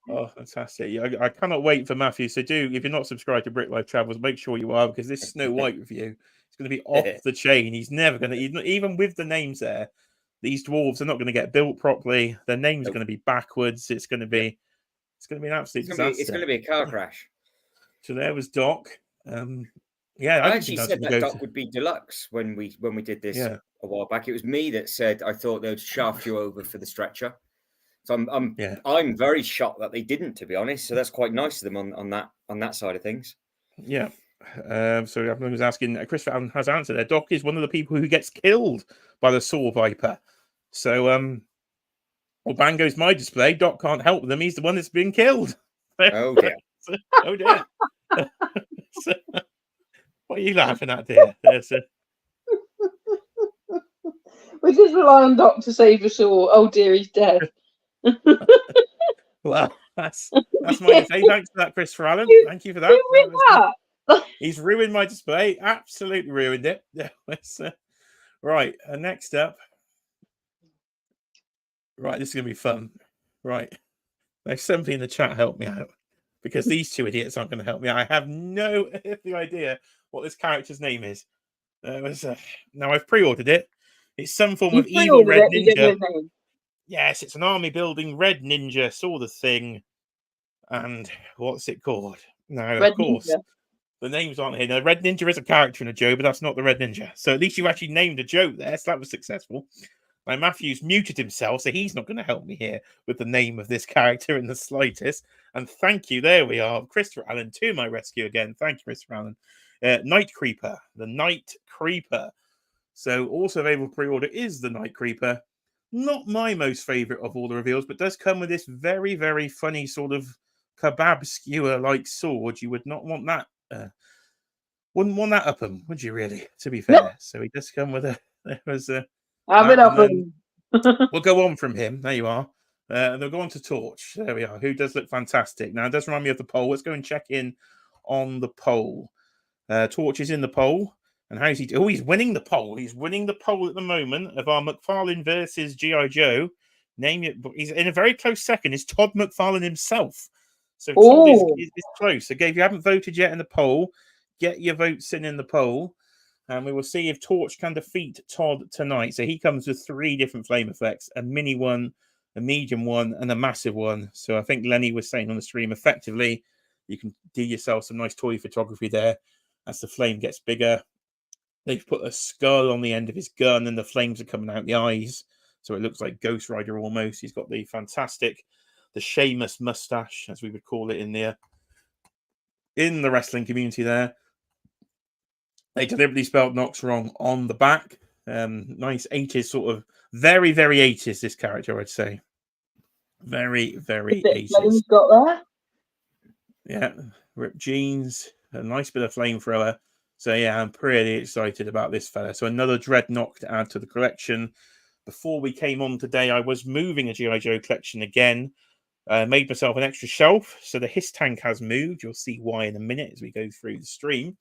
Oh, fantastic. Yeah, I cannot wait for Matthew. So if you're not subscribed to Brick Life Travels, make sure you are, because this Snow White review is going to be off the chain. He's never going to, even with the names there, these dwarves are not going to get built properly. Their name's going to be backwards. It's going to be an absolute disaster. It's going to be a car crash. So there was Doc. Yeah, I actually said that Doc would be deluxe when we did this a while back. It was me that said I thought they'd shaft you over for the stretcher. So I'm very shocked that they didn't, to be honest. So that's quite nice of them on that side of things. Yeah. So everyone was asking. Christopher has answered there. Doc is one of the people who gets killed by the Saw Viper. So well, bang goes my display. Doc can't help them. He's the one that's been killed. Oh dear. Oh dear. So, what are you laughing at, dear? We just rely on Doc to save us all. Oh dear, he's dead. Well, that's my say. Thanks for that, Christopher Allen. Thank you for that. He's ruined my display. Absolutely ruined it. Right. Next up. Right, this is gonna be fun. Right. Now, somebody in the chat help me out, because these two idiots aren't going to help me. I have no idea what this character's name is. Now I've pre-ordered it. It's some form of evil red ninja. Yes, it's an army building red ninja. Saw the thing. And what's it called? Now, Red of course, Ninja. The names aren't here. Now, Red Ninja is a character in a Joe, but that's not the Red Ninja. So at least you actually named a Joe there. So that was successful. Now, Matthew's muted himself, so he's not going to help me here with the name of this character in the slightest. And thank you. There we are. Christopher Allen to my rescue again. Thank you, Christopher Allen. Night Creeper. The Night Creeper. So also available pre-order is the Night Creeper. Not my most favourite of all the reveals, but does come with this very, very funny sort of kebab skewer-like sword. You would not want that. Wouldn't want that up him, would you really? To be fair. So he does come with we'll go on from him. There you are. And they'll go on to Torch. There we are. Who does look fantastic. Now, it does remind me of the poll. Let's go and check in on the poll. Torch is in the poll. And how's he? Oh, he's winning the poll. He's winning the poll at the moment of our McFarlane versus G.I. Joe. Name it. He's in a very close second. Is Todd McFarlane himself. So Todd is close. So, if you haven't voted yet in the poll, get your votes in the poll. And we will see if Torch can defeat Todd tonight. So he comes with 3 different flame effects, a mini one, a medium one, and a massive one. So I think Lenny was saying on the stream, effectively, you can do yourself some nice toy photography there as the flame gets bigger. They've put a skull on the end of his gun and the flames are coming out the eyes. So it looks like Ghost Rider almost. He's got the fantastic Sheamus mustache, as we would call it in the wrestling community. There, they deliberately spelled Knox wrong on the back. Nice 80s sort of, very 80s. This character, I'd say, very 80s. Got there. Yeah, ripped jeans, a nice bit of flamethrower. So yeah, I'm pretty excited about this fella. So another Dreadnought to add to the collection. Before we came on today, I was moving a G.I. Joe collection again. Made myself an extra shelf, so the Hiss tank has moved. You'll see why in a minute as we go through the stream.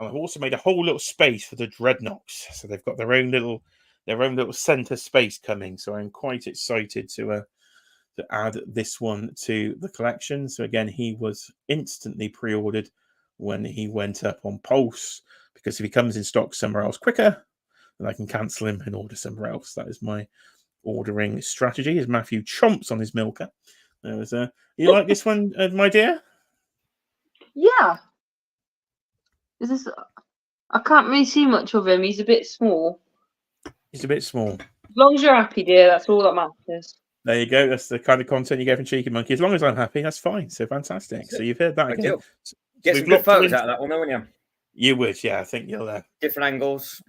And I've also made a whole little space for the Dreadnoughts. So they've got their own little center space coming. So I'm quite excited to add this one to the collection. So again, he was instantly pre-ordered when he went up on Pulse, because if he comes in stock somewhere else quicker, then I can cancel him and order somewhere else. That is my ordering strategy. As Matthew chomps on his milker. There was you like this one, my dear? Yeah. Is this? I can't really see much of him. He's a bit small. He's a bit small. As long as you're happy, dear, that's all that matters. There you go. That's the kind of content you get from Cheeky Monkey. As long as I'm happy, that's fine. So fantastic. So you've heard that again. Get some good photos out of that one, wouldn't you? You would, yeah. I think you'll. Different angles.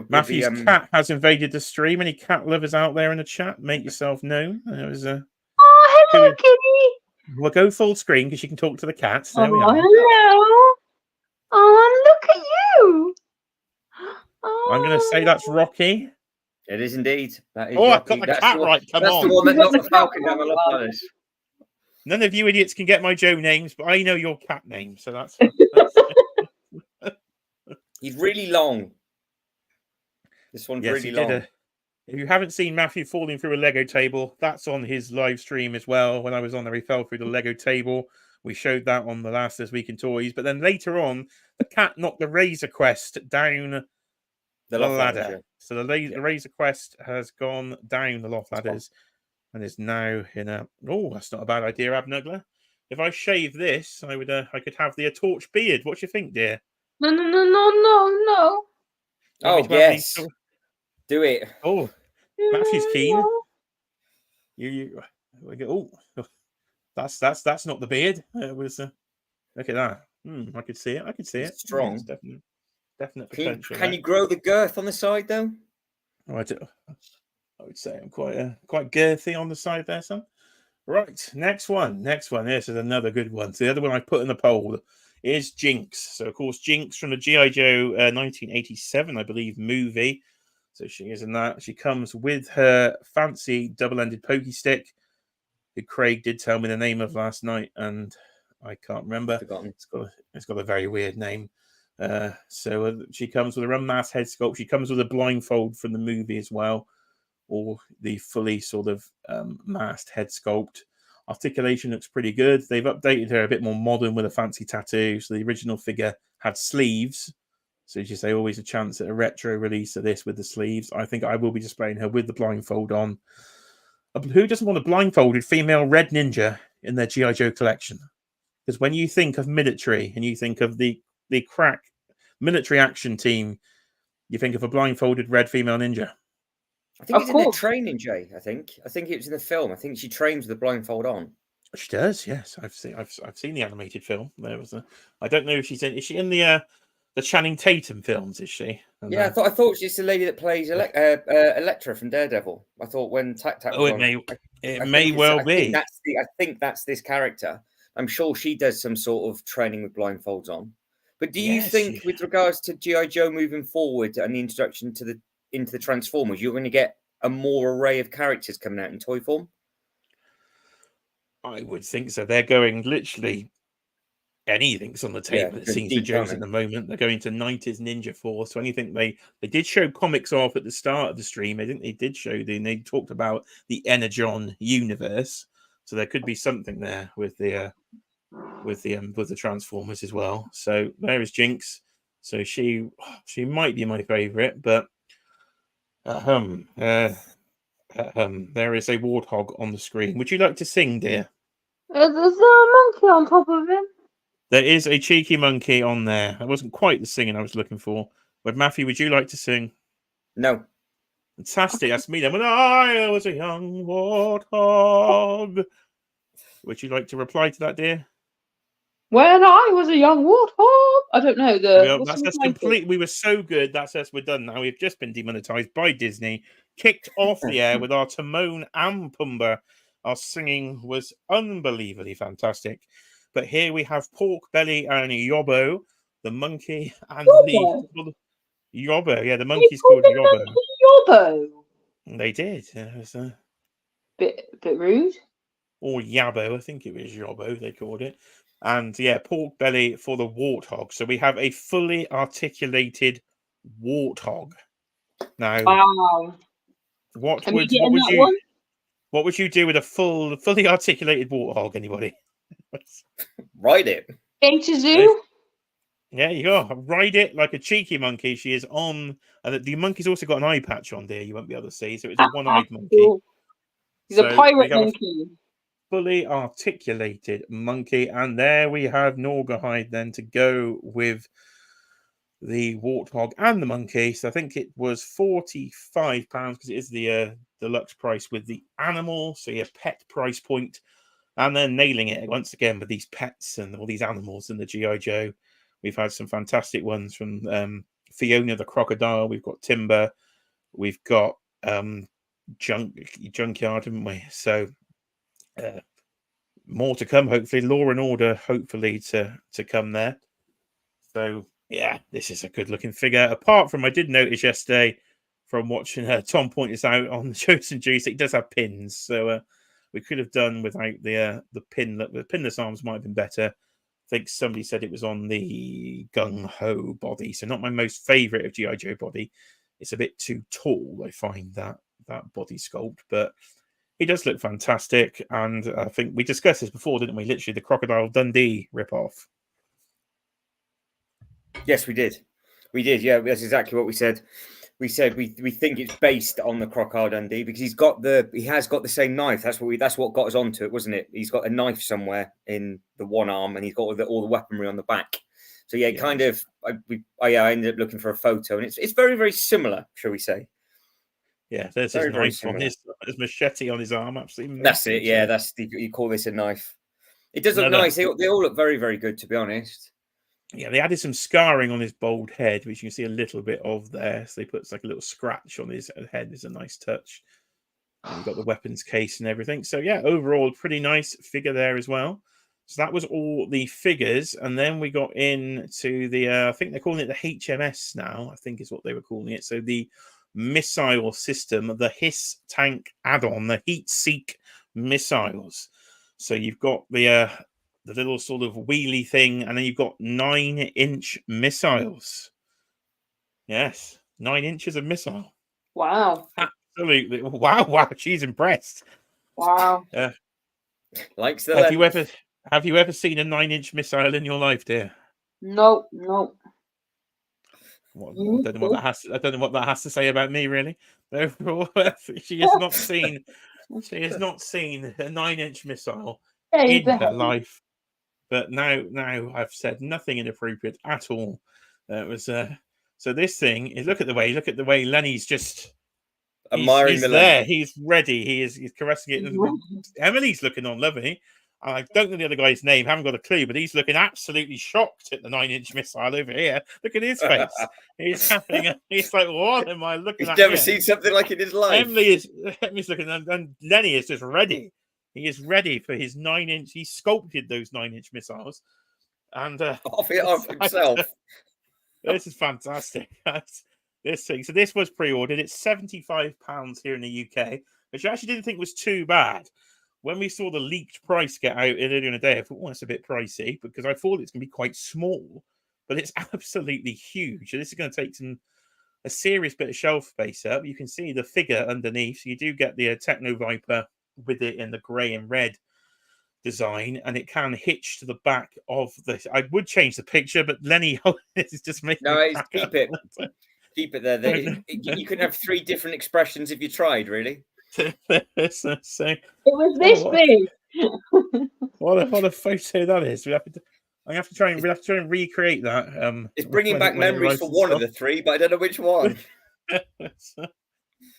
Matthew's cat has invaded the stream. Any cat lovers out there in the chat, make yourself known. There was a. Oh, hello, kitty. We'll go full screen because you can talk to the cats. There we are. Hello. Oh, look at you. Oh. I'm going to say that's Rocky. It is indeed. That is Rocky. I've got the cat right. Come that's on. The one that knocked the falcon down the ladders. None of you idiots can get my Joe names, but I know your cat name, so that's He's really long. This one's really long. If you haven't seen Matthew falling through a Lego table, that's on his live stream as well. When I was on there, he fell through the Lego table. We showed that on the last This Week in Toys. But then later on, the cat knocked the Razor Quest down the ladder. Ladders, yeah. So the Razor Quest has gone down the loft ladders and is now in a... Oh, that's not a bad idea, Abnugler. If I shave this, I could have the torch beard. What do you think, dear? No. Oh, yes. Do it. Oh, Matthew's keen. Oh, that's not the beard. It was. Look at that. I could see it. It's strong. It's definite potential. Can you grow the girth on the side though? Oh, I would say I'm quite girthy on the side there, son. Right, next one. This is another good one. So the other one I put in the poll is Jinx. So of course, Jinx from the G.I. Joe 1987, I believe, movie. So she is in that. She comes with her fancy double-ended pokey stick, who Craig did tell me the name of last night, and I can't remember. Forgotten. It's got a very weird name. So she comes with a unmasked head sculpt. She comes with a blindfold from the movie as well, or the fully sort of masked head sculpt. Articulation looks pretty good. They've updated her a bit more modern with a fancy tattoo. So the original figure had sleeves. So as you say, always a chance at a retro release of this with the sleeves. I think I will be displaying her with the blindfold on. Who doesn't want a blindfolded female red ninja in their G.I. Joe collection? Because when you think of military and you think of the crack military action team, you think of a blindfolded red female ninja. I think it's in their training, Jay. I think it was in the film. I think she trains with the blindfold on. She does, yes. I've seen the animated film. There was I don't know if she's in. Is she in the Channing Tatum films? Is she? And yeah, I thought she's the lady that plays Elektra from Daredevil. I thought when Tac Tac. Oh, it may well be. I think that's this character. I'm sure she does some sort of training with blindfolds on. But do you think, with regards to G.I. Joe moving forward and the introduction into the Transformers, you're going to get a more array of characters coming out in toy form? I would think so. They're going literally anything's on the table. It seems to Joe's at the moment. They're going to 90s Ninja Force. So anything they did show comics off at the start of the stream. I think they did show they talked about the Energon universe. So there could be something there with the Transformers as well. So there is Jinx. So she might be my favorite, but there is a warthog on the screen. Would you like to sing, dear? Is there a monkey on top of him? There is a cheeky monkey on there. That wasn't quite the singing I was looking for. But Matthew, would you like to sing? No. Fantastic. That's me then. When I was a young warthog. Would you like to reply to that, dear? When I was a young warthog. I don't know That's us complete. We were so good. That's us. We're done now. We've just been demonetized by Disney, kicked off the air with our Timon and Pumbaa. Our singing was unbelievably fantastic. But here we have Pork Belly and Yobbo, the monkey, and the Yobbo. Yeah, the monkey's called Yobbo. Yobbo. They did. It was bit rude. Or Yabbo, I think it was Yobbo. They called it. And yeah, Pork Belly for the warthog. So we have a fully articulated warthog. Now, wow. What would you do with a fully articulated warthog? Anybody? Ride it. Go to zoo. Yeah, you go. Ride it like a cheeky monkey. She is on, and the monkey's also got an eye patch on there. You won't be able to see, so it's a one-eyed monkey. Cool. He's a pirate monkey. Fully articulated monkey, and there we have Norgahide then to go with the warthog and the monkey. So I think it was £45 because it is the deluxe price with the animal, so your pet price point, and then nailing it once again with these pets and all these animals and the G.I. Joe. We've had some fantastic ones from Fiona the crocodile. We've got Timber. We've got Junkyard, haven't we? So more to come, hopefully. Law and Order, hopefully, to come there. So, yeah, this is a good-looking figure. Apart from, I did notice yesterday from watching Tom point this out on the Chosen Juice, it does have pins. So we could have done without the pin. The pinless arms might have been better. I think somebody said it was on the gung-ho body. So not my most favourite of G.I. Joe body. It's a bit too tall, I find, that body sculpt. But he does look fantastic. And I think we discussed this before, didn't we? Literally the Crocodile Dundee ripoff. Yes, we did. We did. Yeah, that's exactly what we said. We said we think it's based on the Crocodile Dundee because he has got the same knife. That's what got us onto it, wasn't it? He's got a knife somewhere in the one arm, and he's got all the weaponry on the back. So yeah, kind of. I ended up looking for a photo, and it's very, very similar, shall we say? Yeah, there's his knife on his machete on his arm. Absolutely. That's it. Yeah, you call this a knife. It does look nice. They all look very, very good, to be honest. Yeah, they added some scarring on his bald head, which you can see a little bit of there. So they put like a little scratch on his head. It's a nice touch. And you've got the weapons case and everything. So yeah, overall, pretty nice figure there as well. So that was all the figures. And then we got into the, I think they're calling it the HMS now, I think is what they were calling it. So the missile system, the HISS tank add-on, the Heat Seek missiles. So you've got the little sort of wheelie thing, and then you've got 9-inch missiles. Yes, 9 inches of missile. Wow. Absolutely. Wow. She's impressed. Wow. Likes the Have you ever seen a 9-inch missile in your life, dear? No. I don't know what that has to say about me, really. Overall, she has not seen a 9-inch missile in her life. But now I've said nothing inappropriate at all. It was so this thing is look at the way Lenny's just admiring he's the there. He's ready. He's caressing it. Emily's looking on, lovely. I don't know the other guy's name, haven't got a clue, but he's looking absolutely shocked at the 9-inch missile over here. Look at his face. He's like, what am I looking at? He's never seen something like it in his life. Emily's looking, and Lenny is just ready. He is ready for his 9-inch. He sculpted those 9-inch missiles, and off himself. This is fantastic. This thing. So this was pre-ordered. It's £75 here in the UK, which I actually didn't think was too bad. When we saw the leaked price get out earlier in the day, I thought, it's a bit pricey because I thought it's going to be quite small, but it's absolutely huge. So this is going to take a serious bit of shelf space up. You can see the figure underneath. So you do get the Techno Viper with it in the grey and red design, and it can hitch to the back of the. I would change the picture, but Lenny is just making. No, keep it. Keep it there. You could have 3 different expressions if you tried, really. So, it was this big. What a photo that is. We'll have to try and recreate that. It's bringing back memories for one of the 3, but I don't know which one.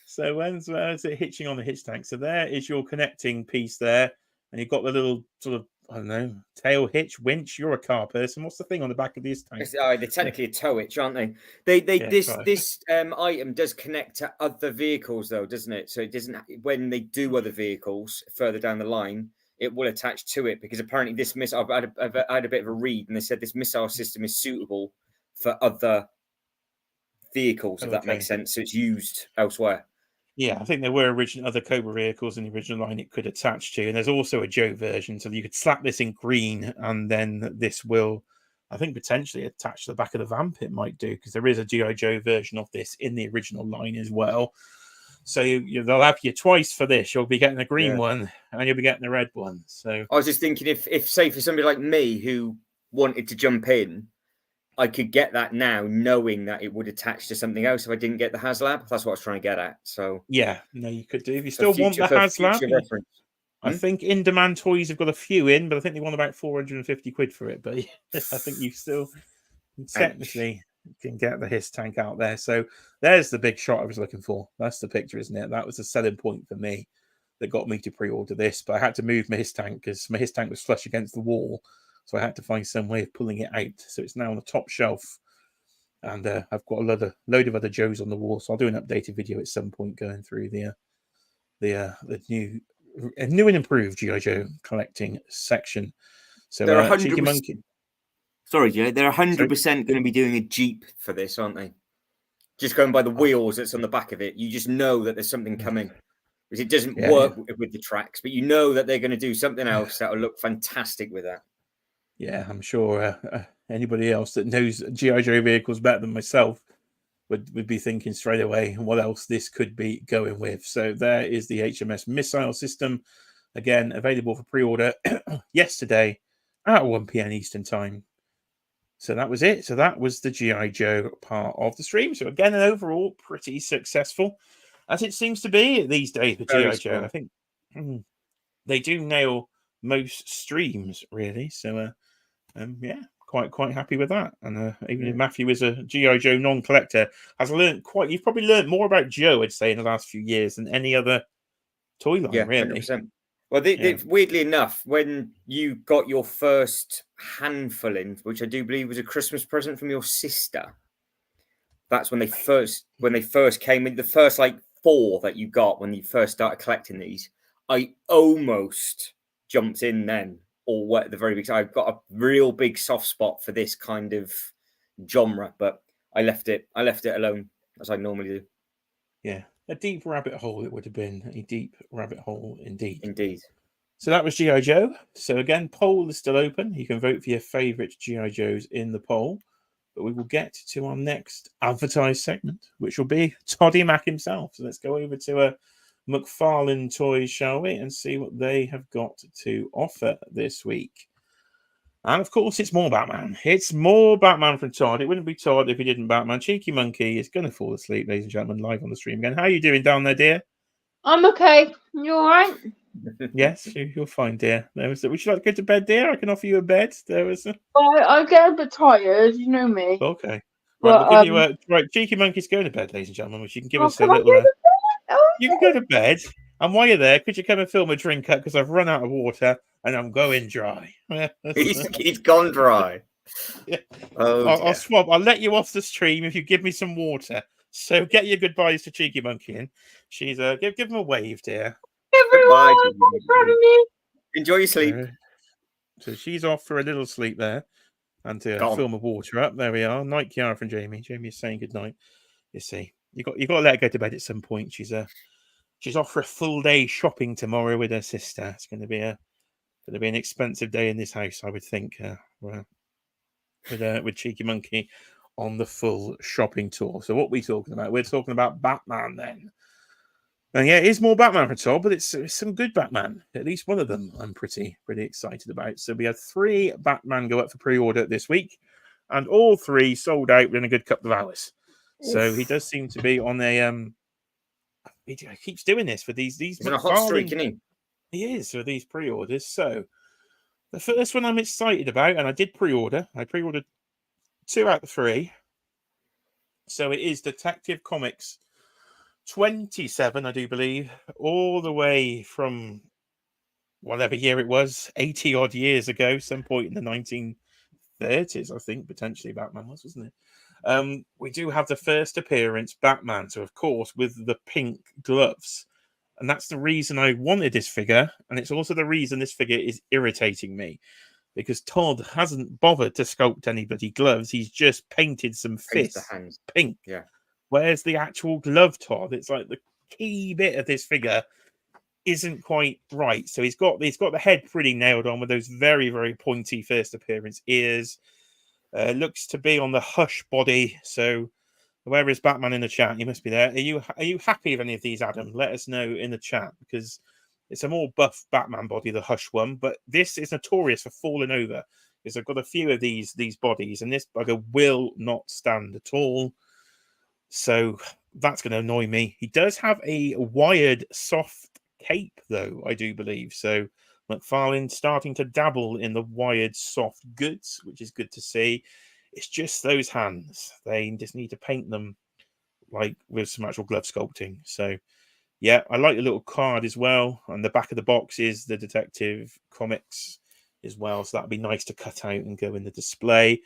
So where's it hitching on the hitch tank? So there is your connecting piece there. and you've got the little sort of, I don't know, tail hitch winch. You're a car person. What's the thing on the back of this tank? They're technically a tow hitch, aren't they? This item does connect to other vehicles, though, doesn't it? So it doesn't. When they do other vehicles further down the line, it will attach to it, because apparently this missile. I've had a bit of a read, and they said this missile system is suitable for other vehicles, if that makes sense. So it's used elsewhere. Yeah, I think there were other Cobra vehicles in the original line it could attach to, and there's also a Joe version, so you could slap this in green, and then this will, I think, potentially attach to the back of the Vamp. It might do, because there is a G.I. Joe version of this in the original line as well. So they'll have you twice for this. You'll be getting a green one, and you'll be getting a red one. So I was just thinking, if say for somebody like me who wanted to jump in, I could get that now, knowing that it would attach to something else if I didn't get the HasLab. That's what I was trying to get at. So yeah, no, you could do if you still want the HasLab. I think in-demand toys have got a few in, but I think they want about 450 quid for it. But I think you still technically can get the HISS tank out there. So there's the big shot I was looking for. That's the picture, isn't it? That was the selling point for me that got me to pre-order this. But I had to move my HISS tank because my HISS tank was flush against the wall. So I had to find some way of pulling it out. So it's now on the top shelf. And I've got a load of other Joes on the wall. So I'll do an updated video at some point going through the new and improved G.I. Joe collecting section. So they're 100%. Sorry, Jay. They're 100% going to be doing a Jeep for this, aren't they? Just going by the wheels that's on the back of it, you just know that there's something coming. Because it doesn't work with the tracks, but you know that they're going to do something else that will look fantastic with that. Yeah, I'm sure anybody else that knows G.I. Joe vehicles better than myself would be thinking straight away what else this could be going with. So there is the HMS missile system, again available for pre-order yesterday at 1 p.m. Eastern time. So that was it. So that was the G.I. Joe part of the stream. So again, an overall pretty successful, as it seems to be these days with G.I. Joe. I think they do nail most streams, really. So yeah, quite happy with that. And even if Matthew is a G.I. Joe non-collector, has learned you've probably learned more about Joe, I'd say, in the last few years than any other toy line, really. 100%. Well, weirdly enough, when you got your first handful in, which I do believe was a Christmas present from your sister, that's when they first came in. The first like 4 that you got when you first started collecting these, I almost jumped in then, or at the very beginning. I've got a real big soft spot for this kind of genre, but I left it alone, as I normally do. Yeah, a deep rabbit hole it would have been. A deep rabbit hole indeed. Indeed. So that was G.I. Joe. So again, poll is still open. You can vote for your favourite G.I. Joes in the poll. But we will get to our next advertised segment, which will be Toddy Mac himself. So let's go over to McFarlane Toys, shall we, and see what they have got to offer this week. And of course, it's more Batman. It's more Batman from Todd. It wouldn't be Todd if he didn't Batman. Cheeky Monkey is going to fall asleep, ladies and gentlemen, live on the stream again. How are you doing down there, dear? I'm okay. You all right? Yes, you're fine, dear. Would you like to go to bed, dear? I can offer you a bed. I'm getting a bit tired. You know me. Okay. Right, we'll give you a... Right, Cheeky Monkey's going to bed, ladies and gentlemen, which you can give us a little... You can go to bed. And while you're there, could you come and fill my drink up? Because I've run out of water and I'm going dry. He's gone dry. Yeah. I'll swap. I'll let you off the stream if you give me some water. So get your goodbyes to Cheeky Monkey in. She's give him a wave, dear. Everyone, enjoy your sleep. So she's off for a little sleep there. And to fill my water up. There we are. Night Kiara from Jamie. Jamie is saying good night. You see. You got to let her go to bed at some point. She's off for a full day shopping tomorrow with her sister. It's going to be an expensive day in this house, I would think. With Cheeky Monkey on the full shopping tour. So what are we talking about? We're talking about Batman then. And yeah, it is more Batman for Todd, but it's some good Batman. At least one of them I'm pretty excited about. So we had 3 Batman go up for pre-order this week, and all 3 sold out within a good couple of hours. So he does seem to be on a he keeps doing this for these. He's on a hot streak, isn't he? He is for these pre-orders. So the first one I'm excited about, and I did pre-order. I pre-ordered 2 out of 3. So it is Detective Comics 27, I do believe, all the way from whatever year it was, 80 odd years ago, some point in the 1930s, I think, potentially Batman was, wasn't it? We do have the first appearance Batman, so of course with the pink gloves. And that's the reason I wanted this figure, and it's also the reason this figure is irritating me, because Todd hasn't bothered to sculpt anybody gloves. He's just painted some fists the hands pink. Yeah. Where's the actual glove, Todd? It's like the key bit of this figure isn't quite right. So he's got the head pretty nailed on with those very, very pointy first appearance ears. Looks to be on the Hush body. So where is Batman in the chat? You must be there. Are you happy with any of these, Adam? Let us know in the chat, because it's a more buff Batman body, the Hush one, but this is notorious for falling over, because I've got a few of these bodies, and this bugger will not stand at all. So that's going to annoy me. He does have a wired soft cape, though, I do believe. So McFarlane starting to dabble in the wired soft goods, which is good to see. It's just those hands. They just need to paint them like with some actual glove sculpting. So yeah, I like the little card as well. And the back of the box is the Detective Comics as well. So that'd be nice to cut out and go in the display.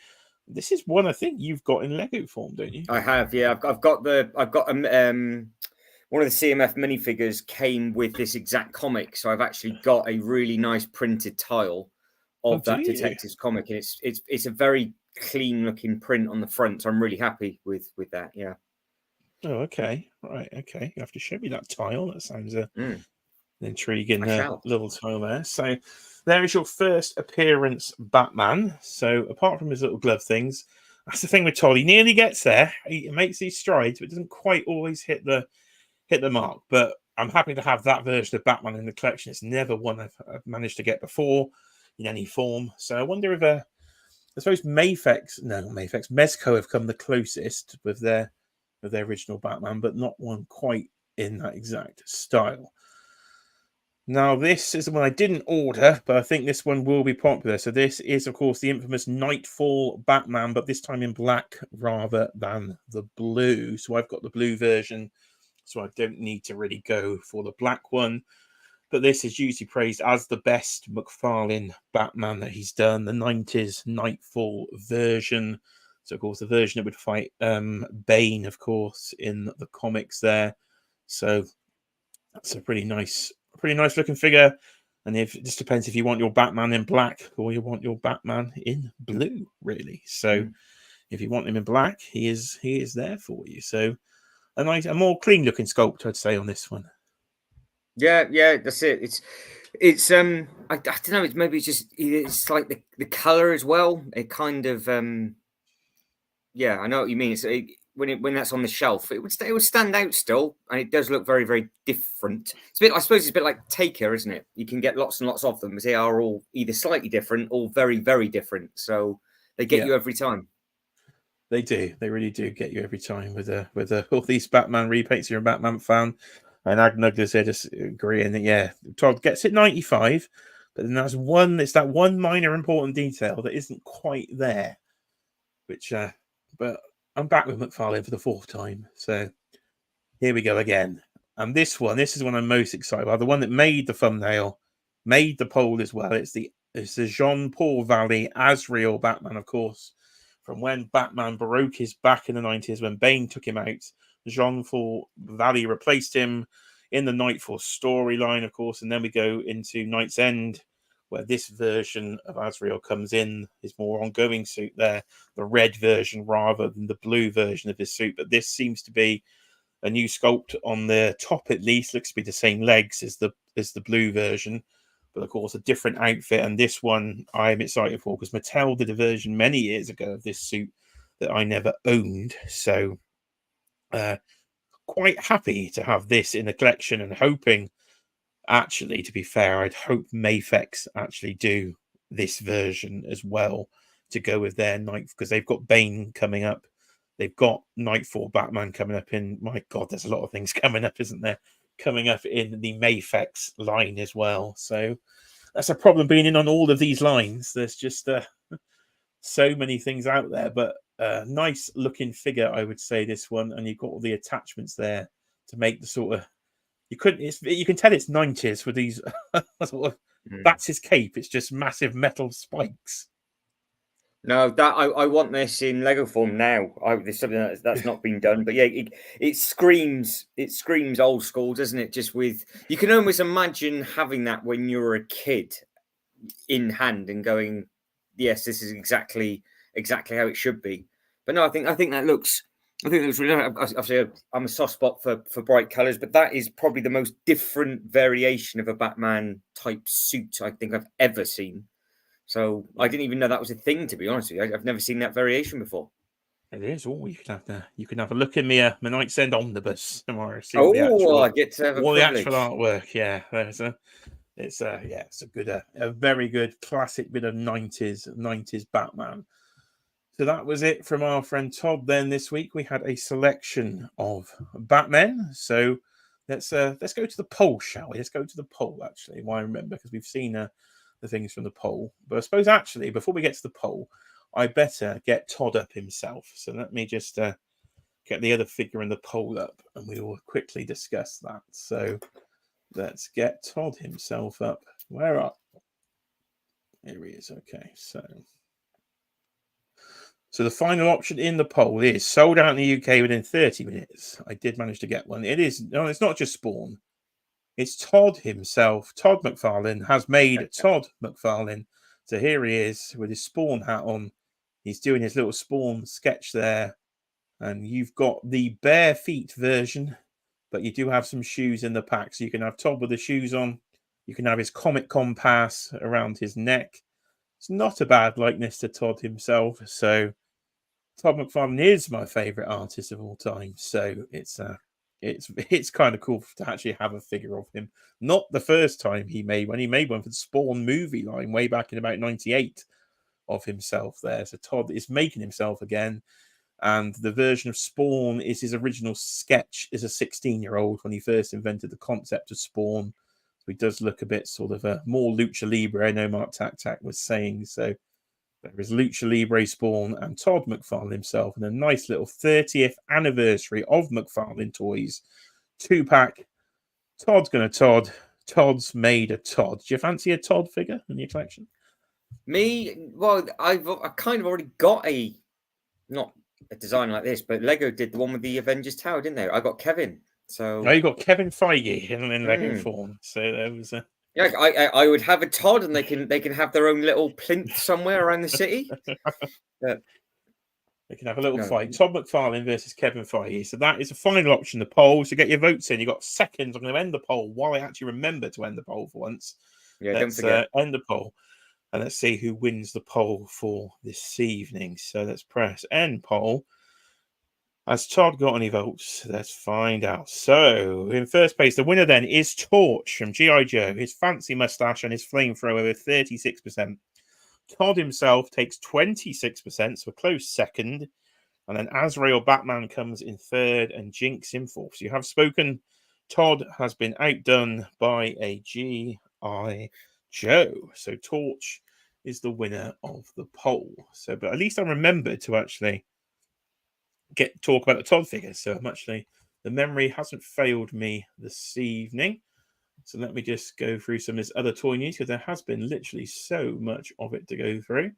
This is one I think you've got in Lego form, don't you? I have, yeah. I've got one of the CMF minifigures came with this exact comic, so I've actually got a really nice printed tile of that Detective's comic, and it's a very clean looking print on the front. So I'm really happy with that. Yeah. Oh, okay, right, okay. You have to show me that tile. That sounds an intriguing little tile there. So there is your first appearance, Batman. So apart from his little glove things, that's the thing with Todd. He nearly gets there. He makes these strides, but doesn't quite always hit the mark. But I'm happy to have that version of Batman in the collection. It's never one I've managed to get before in any form. So I wonder if I suppose Mezco have come the closest with their original Batman, but not one quite in that exact style. Now, this is the one I didn't order, but I think this one will be popular. So this is, of course, the infamous Nightfall Batman, but this time in black rather than the blue. So I've got the blue version, so I don't need to really go for the black one. But this is usually praised as the best McFarlane Batman that he's done, the 90s Nightfall version. So, of course, the version that would fight Bane, of course, in the comics there. So that's a pretty nice looking figure. And it just depends if you want your Batman in black or you want your Batman in blue, really. So if you want him in black, he is there for you. So a more clean looking sculpt, I'd say, on this one. Yeah, that's it. It's I don't know. It's like the color as well. It kind of yeah, I know what you mean. When that's on the shelf, it would stand out still, and it does look very, very different. I suppose it's a bit like Taker, isn't it? You can get lots and lots of them, but they are all either slightly different or very, very different. So they get you every time. They do. They really do get you every time with all these Batman repaints. You're a Batman fan, and Agnugler's here just agreeing that Todd gets it 95, but then it's that one minor important detail that isn't quite there, which but I'm back with McFarlane for the fourth time, so here we go again. And this is one I'm most excited about. The one that made the thumbnail, made the poll as well. It's the Jean-Paul Valley Azrael Batman, of course, from when Batman broke his back in the 90s when Bane took him out. Jean-Paul Valley replaced him in the Nightfall storyline, of course, and then we go into Night's End, where this version of Azrael comes in, his more ongoing suit there, the red version rather than the blue version of his suit. But this seems to be a new sculpt on the top, at least. Looks to be the same legs as the blue version, but of course a different outfit. And this one I'm excited for because Mattel did a version many years ago of this suit that I never owned. So quite happy to have this in the collection, and hoping, actually, to be fair, I'd hope Mafex actually do this version as well to go with their night, because they've got Bane coming up. They've got Nightfall Batman coming up in, my God, there's a lot of things coming up, isn't there? Coming up in the Mafex line as well. So that's a problem being in on all of these lines. There's just so many things out there, but nice looking figure, I would say, this one. And you've got all the attachments there to make the sort of, you can tell it's 90s with these sort of That's his cape. It's just massive metal spikes. No, that I want this in Lego form now. There's something that's not been done, but yeah, it screams old school, doesn't it? Just with, you can almost imagine having that when you were a kid in hand and going, yes, this is exactly how it should be. But no, I think that looks really. Obviously, I'm a soft spot for bright colours, but that is probably the most different variation of a Batman type suit I think I've ever seen. So I didn't even know that was a thing, to be honest with you. I've never seen that variation before. It is. Oh, you can have a look in my Night's End omnibus tomorrow. See I get to have all the privilege. actual artwork. Yeah, it's a good, a very good classic bit of 90s Batman. So that was it from our friend Todd. Then this week we had a selection of Batman. So let's go to the poll, shall we? Let's go to the poll. Actually, why I remember, because we've seen the things from the poll. But I suppose actually before we get to the poll, I better get Todd up himself. So let me just get the other figure in the poll up, and we will quickly discuss that. So let's get Todd himself up. Where are? Here he is. Okay, so the final option in the poll is sold out in the UK within 30 minutes. I did manage to get one. It's not just Spawn. It's Todd himself. Todd McFarlane has made Todd McFarlane. So here he is with his Spawn hat on. He's doing his little Spawn sketch there. And you've got the bare feet version, but you do have some shoes in the pack. So you can have Todd with the shoes on. You can have his Comic Con pass around his neck. It's not a bad likeness to Todd himself. So Todd McFarlane is my favourite artist of all time. So it's kind of cool to actually have a figure of him. Not the first time he made one for the Spawn movie line way back in about 98 of himself there. So Todd is making himself again. And the version of Spawn is his original sketch as a 16-year-old when he first invented the concept of Spawn. So he does look a bit sort of a more Lucha Libre, I know Mark Tak was saying. So there is Lucha Libre Spawn and Todd McFarlane himself, and a nice little 30th anniversary of McFarlane Toys 2-pack. Todd's going to Todd. Todd's made a Todd. Do you fancy a Todd figure in your collection? Me? Well, I kind of already got not a design like this, but Lego did the one with the Avengers Tower, didn't they? I got Kevin. So you got Kevin Feige in Lego form. So there was a. Yeah, I would have a Todd, and they can have their own little plinth somewhere around the city. They can have a little fight. Todd McFarlane versus Kevin Feige. So that is the final option, the poll. So get your votes in. You've got seconds. I'm going to end the poll while I actually remember to end the poll for once. Yeah, don't forget. End the poll. And let's see who wins the poll for this evening. So let's press end poll. Has Todd got any votes? Let's find out. So, in first place, the winner then is Torch from G.I. Joe. His fancy mustache and his flamethrower with 36%. Todd himself takes 26%, so a close second. And then Azrael Batman comes in third and Jinx in fourth. So you have spoken. Todd has been outdone by a G.I. Joe. So Torch is the winner of the poll. So, but at least I remembered to actually talk about the Todd figures. So the memory hasn't failed me this evening. So let me just go through some of this other toy news, because there has been literally so much of it to go through.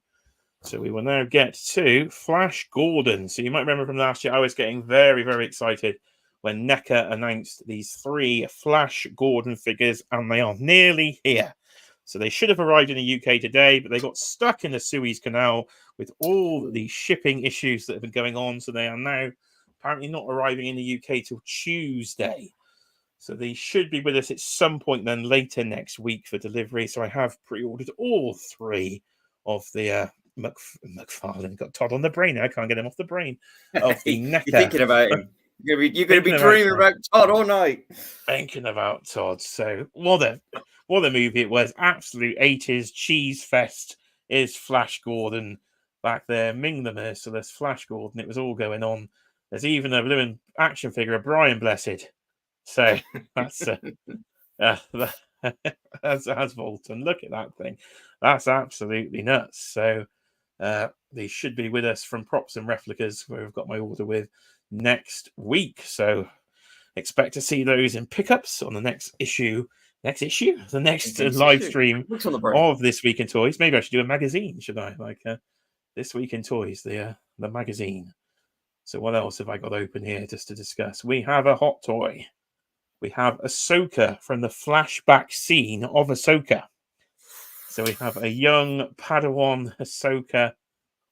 So we will now get to Flash Gordon. So you might remember from last year, I was getting very, very excited when NECA announced these 3 Flash Gordon figures, and they are nearly here. So they should have arrived in the UK today, but they got stuck in the Suez Canal with all the shipping issues that have been going on. So they are now apparently not arriving in the UK till Tuesday. So they should be with us at some point then later next week for delivery. So I have pre-ordered all 3 of the McFarlane. Got Todd on the brain. I can't get him off the brain. Of the NECA. You're thinking about him. You're going to be dreaming about Todd all night. Thinking about Todd. So what a movie it was. Absolute 80s cheese fest is Flash Gordon back there. Ming the Merciless, Flash Gordon. It was all going on. There's even a blooming action figure of Brian Blessed. So that's Volton. Look at that thing. That's absolutely nuts. So they should be with us from Props and Replicas, where I've got my order with next week. So expect to see those in pickups on the next issue next issue, the next Next live issue. stream Looks on the brain. of This Week in Toys. Maybe I should do a magazine, should I? Like This Week in Toys, the magazine. So what else have I got open here just to discuss? We have a hot toy. We have Ahsoka from the flashback scene of Ahsoka. So we have a young Padawan Ahsoka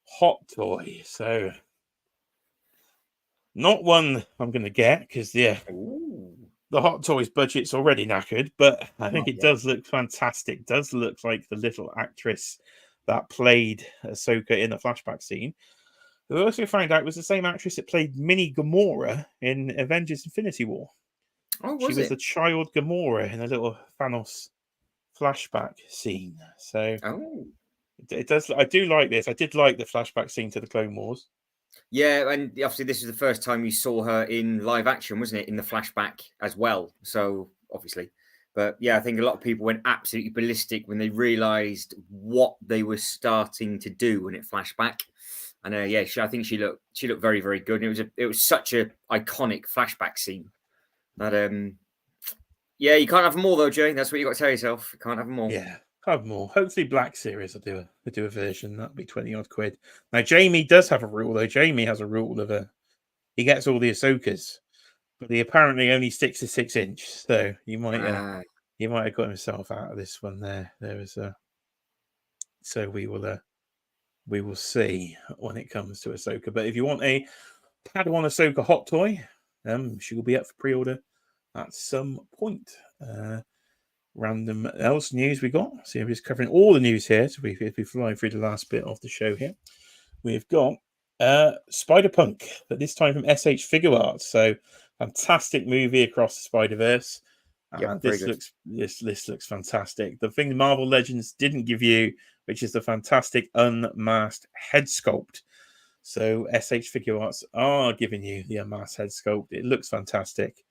hot toy. So not one I'm going to get because the hot toys budget's already knackered, but I think it does look fantastic. It does look like the little actress that played Ahsoka in the flashback scene. We also found out it was the same actress that played Mini Gamora in Avengers Infinity War. Oh, she was the child Gamora in a little Thanos flashback scene. So it does. I do like this. I did like the flashback scene to the Clone Wars. Yeah, and obviously this is the first time you saw her in live action, wasn't it? In the flashback as well. So obviously, but yeah, I think a lot of people went absolutely ballistic when they realised what they were starting to do when it flashed back. And yeah, I think she looked very, very good. And it was such a iconic flashback scene that yeah, you can't have them all though, Jay. That's what you got to tell yourself. You can't have them all. Yeah, have more. Hopefully, Black Series will do a version. That'll be 20 odd quid. Now, Jamie does have a rule though. Jamie has a rule of he gets all the Ahsokas, but he apparently only sticks to 6-inch. So you might have got himself out of this one there. There was so we will see when it comes to Ahsoka. But if you want a Padawan Ahsoka hot toy, she will be up for pre-order at some point. Random else news we got. So we're just covering all the news here. So we fly through the last bit of the show here. We've got Spider-Punk, but this time from SH Figure Arts. So fantastic movie across the Spider-Verse. Yeah, this looks fantastic. The thing Marvel Legends didn't give you, which is the fantastic unmasked head sculpt. So SH Figure Arts are giving you the unmasked head sculpt. It looks fantastic.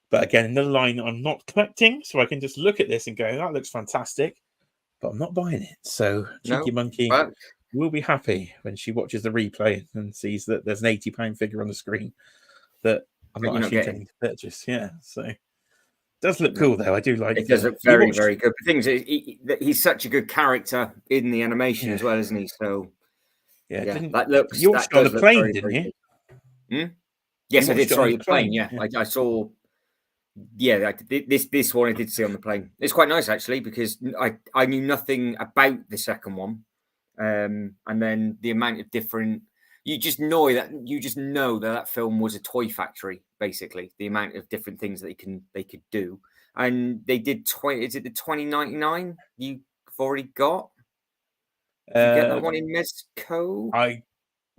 But again, another line I'm not collecting, so I can just look at this and go, that looks fantastic, but I'm not buying it. So Cheeky Monkey will be happy when she watches the replay and sees that there's an £80 figure on the screen that I'm not actually intending to purchase. Yeah, so it does look cool, though. I do like it. It does look very, very good. The thing is, he's such a good character in the animation as well, isn't he? So, yeah, that looks... You watched on the plane, didn't you? Yes, I did. Sorry, the plane, yeah. I saw... Yeah, this one I did see on the plane. It's quite nice actually because I knew nothing about the second one, and then the amount of different you just know that film was a toy factory basically. The amount of different things that they could do, and they did 20. Is it the 2099 you've already got? Did you get that one in Mezco?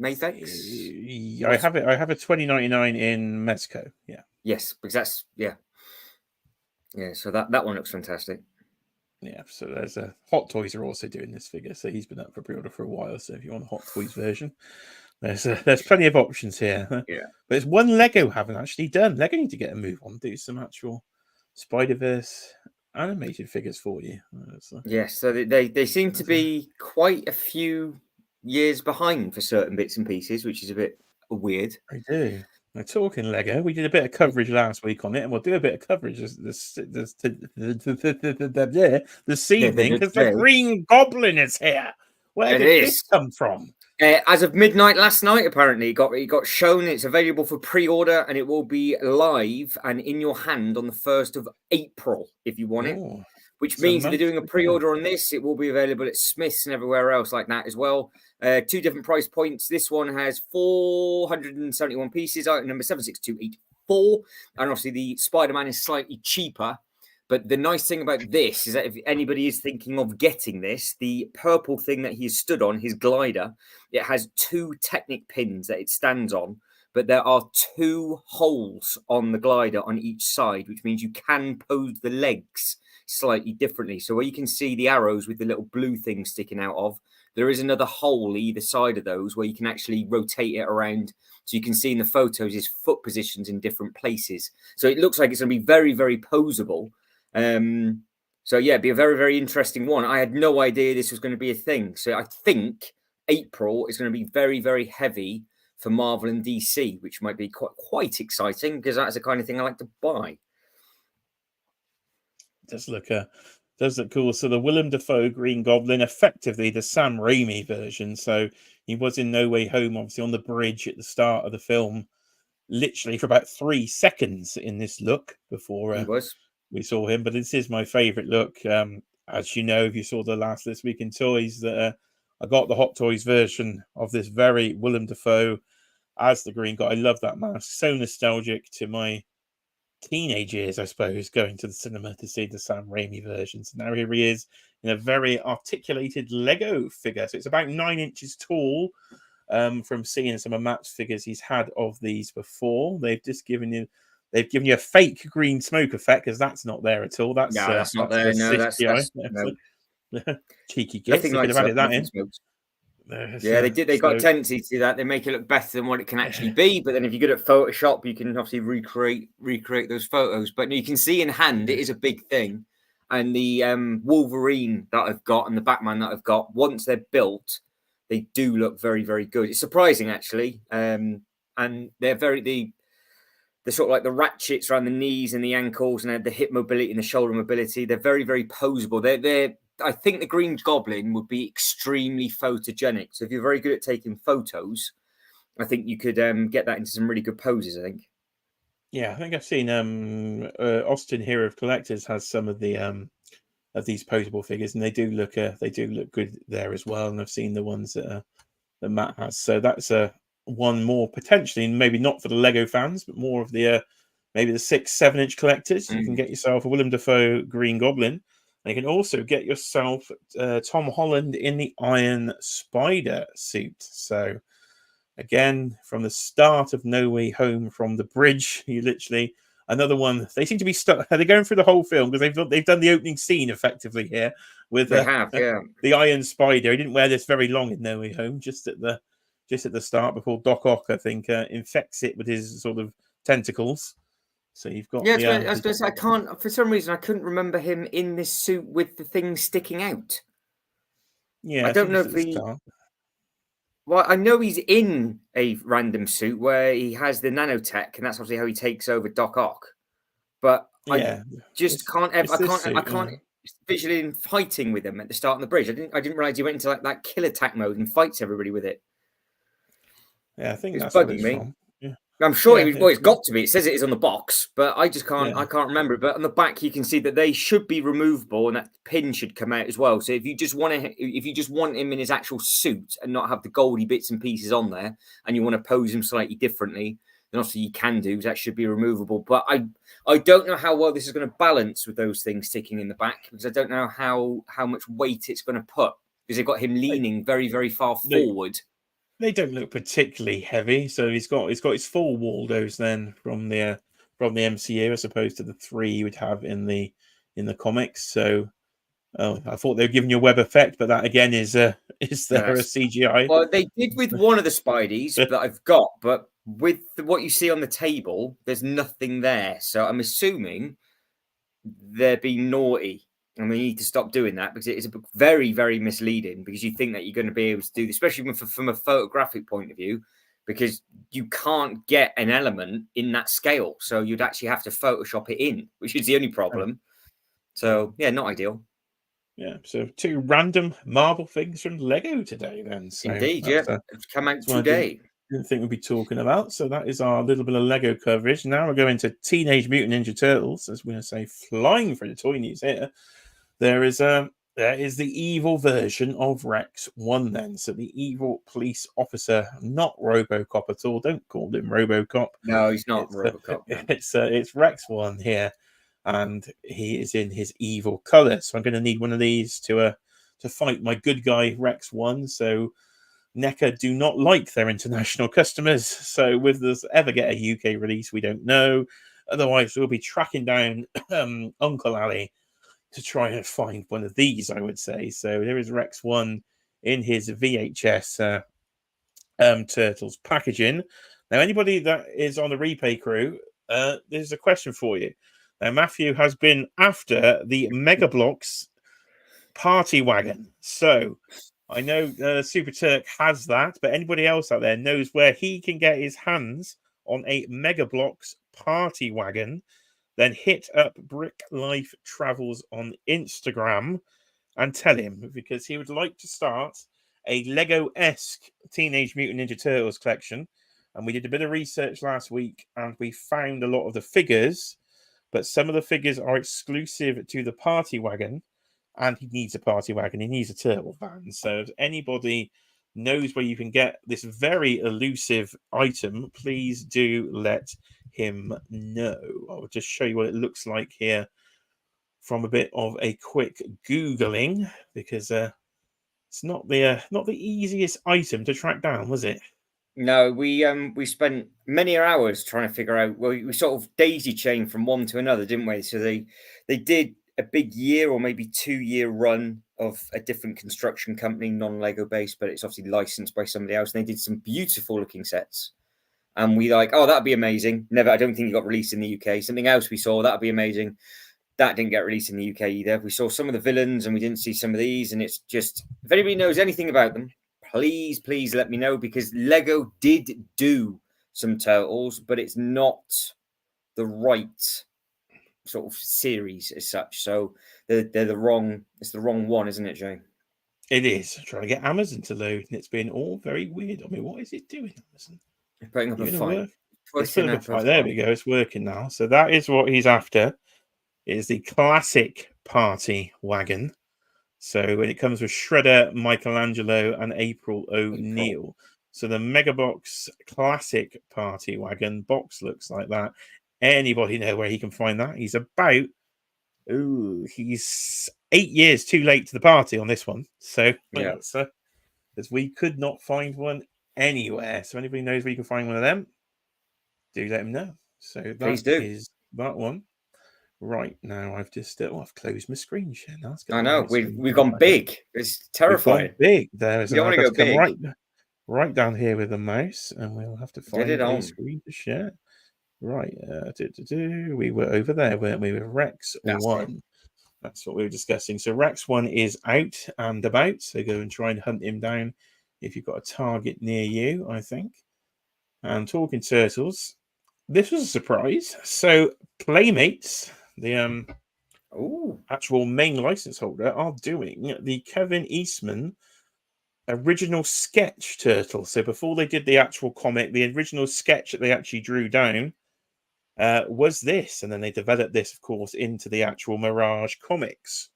Mafex? I have it. I have a 2099 in Mezco. Yeah. Yes, because that's yeah. So that one looks fantastic. Yeah. So there's Hot Toys are also doing this figure, so he's been up for pre-order for a while. So if you want a Hot Toys version, there's plenty of options here. Yeah. But it's one Lego haven't actually done. Lego need to get a move on, do some actual Spider-Verse animated figures for you. Yes. So they seem to be quite a few years behind for certain bits and pieces, which is a bit weird. I do. Now, talking Lego, we did a bit of coverage last week on it, and we'll do a bit of coverage this evening because the Green Goblin is here. Where did this come from? As of midnight last night, apparently, it got shown. It's available for pre-order, and it will be live and in your hand on the 1st of April if you want it. Which means if they're doing a pre-order on this, it will be available at Smith's and everywhere else like that as well. 2 different price points. This one has 471 pieces, item number 76284. And obviously the Spider-Man is slightly cheaper. But the nice thing about this is that if anybody is thinking of getting this, the purple thing that he stood on, his glider, it has 2 Technic pins that it stands on. But there are 2 holes on the glider on each side, which means you can pose the legs slightly differently. So where you can see the arrows with the little blue thing sticking out of, there is another hole either side of those where you can actually rotate it around. So you can see in the photos his foot positions in different places. So it looks like it's going to be very, very posable. So yeah, it'd be a very, very interesting one. I had no idea this was going to be a thing. So I think April is going to be very, very heavy for Marvel and DC, which might be quite exciting because that's the kind of thing I like to buy. does look cool. So the Willem Dafoe Green Goblin, effectively the Sam Raimi version. So he was in No Way Home, obviously on the bridge at the start of the film, literally for about 3 seconds in this look before He was. we saw him. But this is my favourite look. As you know, if you saw the last This Week in Toys, that I got the Hot Toys version of this very Willem Dafoe as the Green Goblin. I love that mask. So nostalgic to my teenage years, I suppose, going to the cinema to see the Sam Raimi version. So now here he is in a very articulated Lego figure. So it's about 9 inches tall. From seeing some of Matt's figures he's had of these before. They've given you a fake green smoke effect, because that's not there at all. That's not there. No, that's no. Cheeky gits. They could have added that in. Yeah, they did. They got a tendency to do that. They make it look better than what it can actually be. But then, if you're good at Photoshop, you can obviously recreate those photos. But you can see in hand, it is a big thing. And the Wolverine that I've got and the Batman that I've got, once they're built, they do look very, very good. It's surprising, actually. And they're the sort of like the ratchets around the knees and the ankles and the hip mobility and the shoulder mobility. They're very, very posable. I think the Green Goblin would be extremely photogenic. So if you're very good at taking photos, I think you could get that into some really good poses, I think. Yeah, I think I've seen Austin Hero of Collectors has some of the of these posable figures, and they do look good there as well. And I've seen the ones that Matt has. So that's one more potentially, maybe not for the Lego fans, but more of the maybe the 6-7 inch collectors. You can get yourself a Willem Dafoe Green Goblin. And you can also get yourself Tom Holland in the Iron Spider suit. So, again, from the start of No Way Home, from the bridge, you literally another one. They seem to be stuck. They're going through the whole film because they've done the opening scene effectively here with the Iron Spider. He didn't wear this very long in No Way Home, just at the start before Doc Ock, I think, infects it with his sort of tentacles. So you've got I was going to say, I can't, for some reason, I couldn't remember him in this suit with the thing sticking out. Yeah, I don't know if well, I know he's in a random suit where he has the nanotech, and that's obviously how he takes over Doc Ock. But I just can't visually in fighting with him at the start on the bridge. I didn't realize he went into like that kill attack mode and fights everybody with it. Yeah, I think it's that's bugging me. From. Yeah. I'm sure it's got to be. It says it is on the box, but I just can't. I can't remember it. But on the back, you can see that they should be removable, and that pin should come out as well. So if you just want him in his actual suit and not have the goldy bits and pieces on there, and you want to pose him slightly differently, then obviously you can do. That should be removable. But I don't know how well this is going to balance with those things sticking in the back, because I don't know how much weight it's going to put, because they've got him leaning very, very far forward. They don't look particularly heavy, so he's got his full Waldos then from the MCU, as opposed to the 3 you would have in the comics. So, I thought they were giving you a web effect, but that again is there a CGI? Well, they did with one of the Spideys that I've got, but with what you see on the table, there's nothing there. So I'm assuming they're being naughty. And we need to stop doing that, because it is very, very misleading, because you think that you're going to be able to do this, especially from a photographic point of view, because you can't get an element in that scale. So you'd actually have to Photoshop it in, which is the only problem. So, yeah, not ideal. Yeah, so 2 random Marvel things from Lego today then. So indeed, it's come out today. Didn't think we'd be talking about. So that is our little bit of Lego coverage. Now we're going to Teenage Mutant Ninja Turtles, as we're going to say, flying through the toy news here. There is the evil version of Rex 1 then. So the evil police officer, not RoboCop at all. Don't call him RoboCop. No, he's not RoboCop. It's Rex 1 here, and he is in his evil color. So I'm going to need one of these to fight my good guy Rex 1. So NECA do not like their international customers. So will this ever get a UK release? We don't know. Otherwise, we'll be tracking down Uncle Ali to try and find one of these, I would say. So there is Rex 1 in his VHS Turtles packaging. Now, anybody that is on the replay crew, there's a question for you. Now, Matthew has been after the Mega Bloks party wagon. So I know Super Turk has that, but anybody else out there knows where he can get his hands on a Mega Bloks party wagon. then hit up Brick Life Travels on Instagram and tell him, because he would like to start a Lego-esque Teenage Mutant Ninja Turtles collection. And we did a bit of research last week and we found a lot of the figures, but some of the figures are exclusive to the party wagon, and he needs a party wagon. He needs a turtle van. So if anybody knows where you can get this very elusive item, please do let him know. I'll just show you what it looks like here from a bit of a quick Googling, because it's not the easiest item to track down, was it? No, we spent many hours trying to figure out. Well, we sort of daisy chained from one to another, didn't we? So they did a big year or maybe 2-year run of a different construction company, non-Lego based, but it's obviously licensed by somebody else. And they did some beautiful looking sets. And we like, oh, that'd be amazing. Never, I don't think it got released in the UK. Something else we saw, that'd be amazing. That didn't get released in the UK either. We saw some of the villains and we didn't see some of these. And it's just, if anybody knows anything about them, please let me know, because Lego did do some Turtles, but it's not the right sort of series as such. So they're the wrong, it's the wrong one, isn't it, Jay? It is. I'm trying to get Amazon to load, and it's been all very weird. I mean, what is it doing, Amazon? You're putting up a fight. It's putting up a fight. There we go. It's working now. So that is what he's after. It is the classic party wagon. So when it comes with Shredder, Michelangelo, and April O'Neil. So the Megabox Classic Party Wagon box looks like that. Anybody know where he can find that? He's about, he's 8 years too late to the party on this one. So yeah, because we could not find one anywhere. So anybody knows where you can find one of them, do let him know. So that is that one. Right now, I've just I've closed my screen share. Now I know we've gone big. It's terrifying. Big. There's you don't want to go big. Right down here with the mouse, and we'll have to find a screen to share. Right, we were over there, weren't we? With Rex 1. That's what we were discussing. So Rex 1 is out and about. So go and try and hunt him down if you've got a target near you, I think. And talking Turtles, this was a surprise. So Playmates, the actual main license holder, are doing the Kevin Eastman original sketch Turtle. So before they did the actual comic, the original sketch that they actually drew down was this, and then they developed this, of course, into the actual Mirage comics.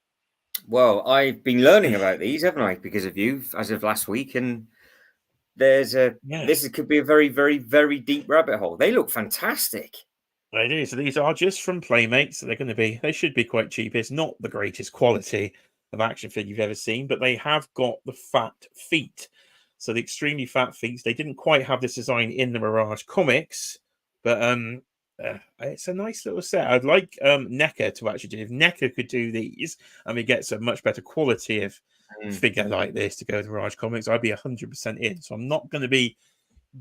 Well, I've been learning about these, haven't I, because of you, as of last week, and there's this could be a very, very, very deep rabbit hole. They look fantastic. They do. So these are just from Playmates. So they should be quite cheap. It's not the greatest quality of action figure you've ever seen, but they have got the fat feet. So the extremely fat feet. They didn't quite have this design in the Mirage comics, but it's a nice little set. I'd like NECA to actually do. If NECA could do these and we get some much better quality of figure like this to go to Mirage comics, I'd be 100% in. So I'm not going to be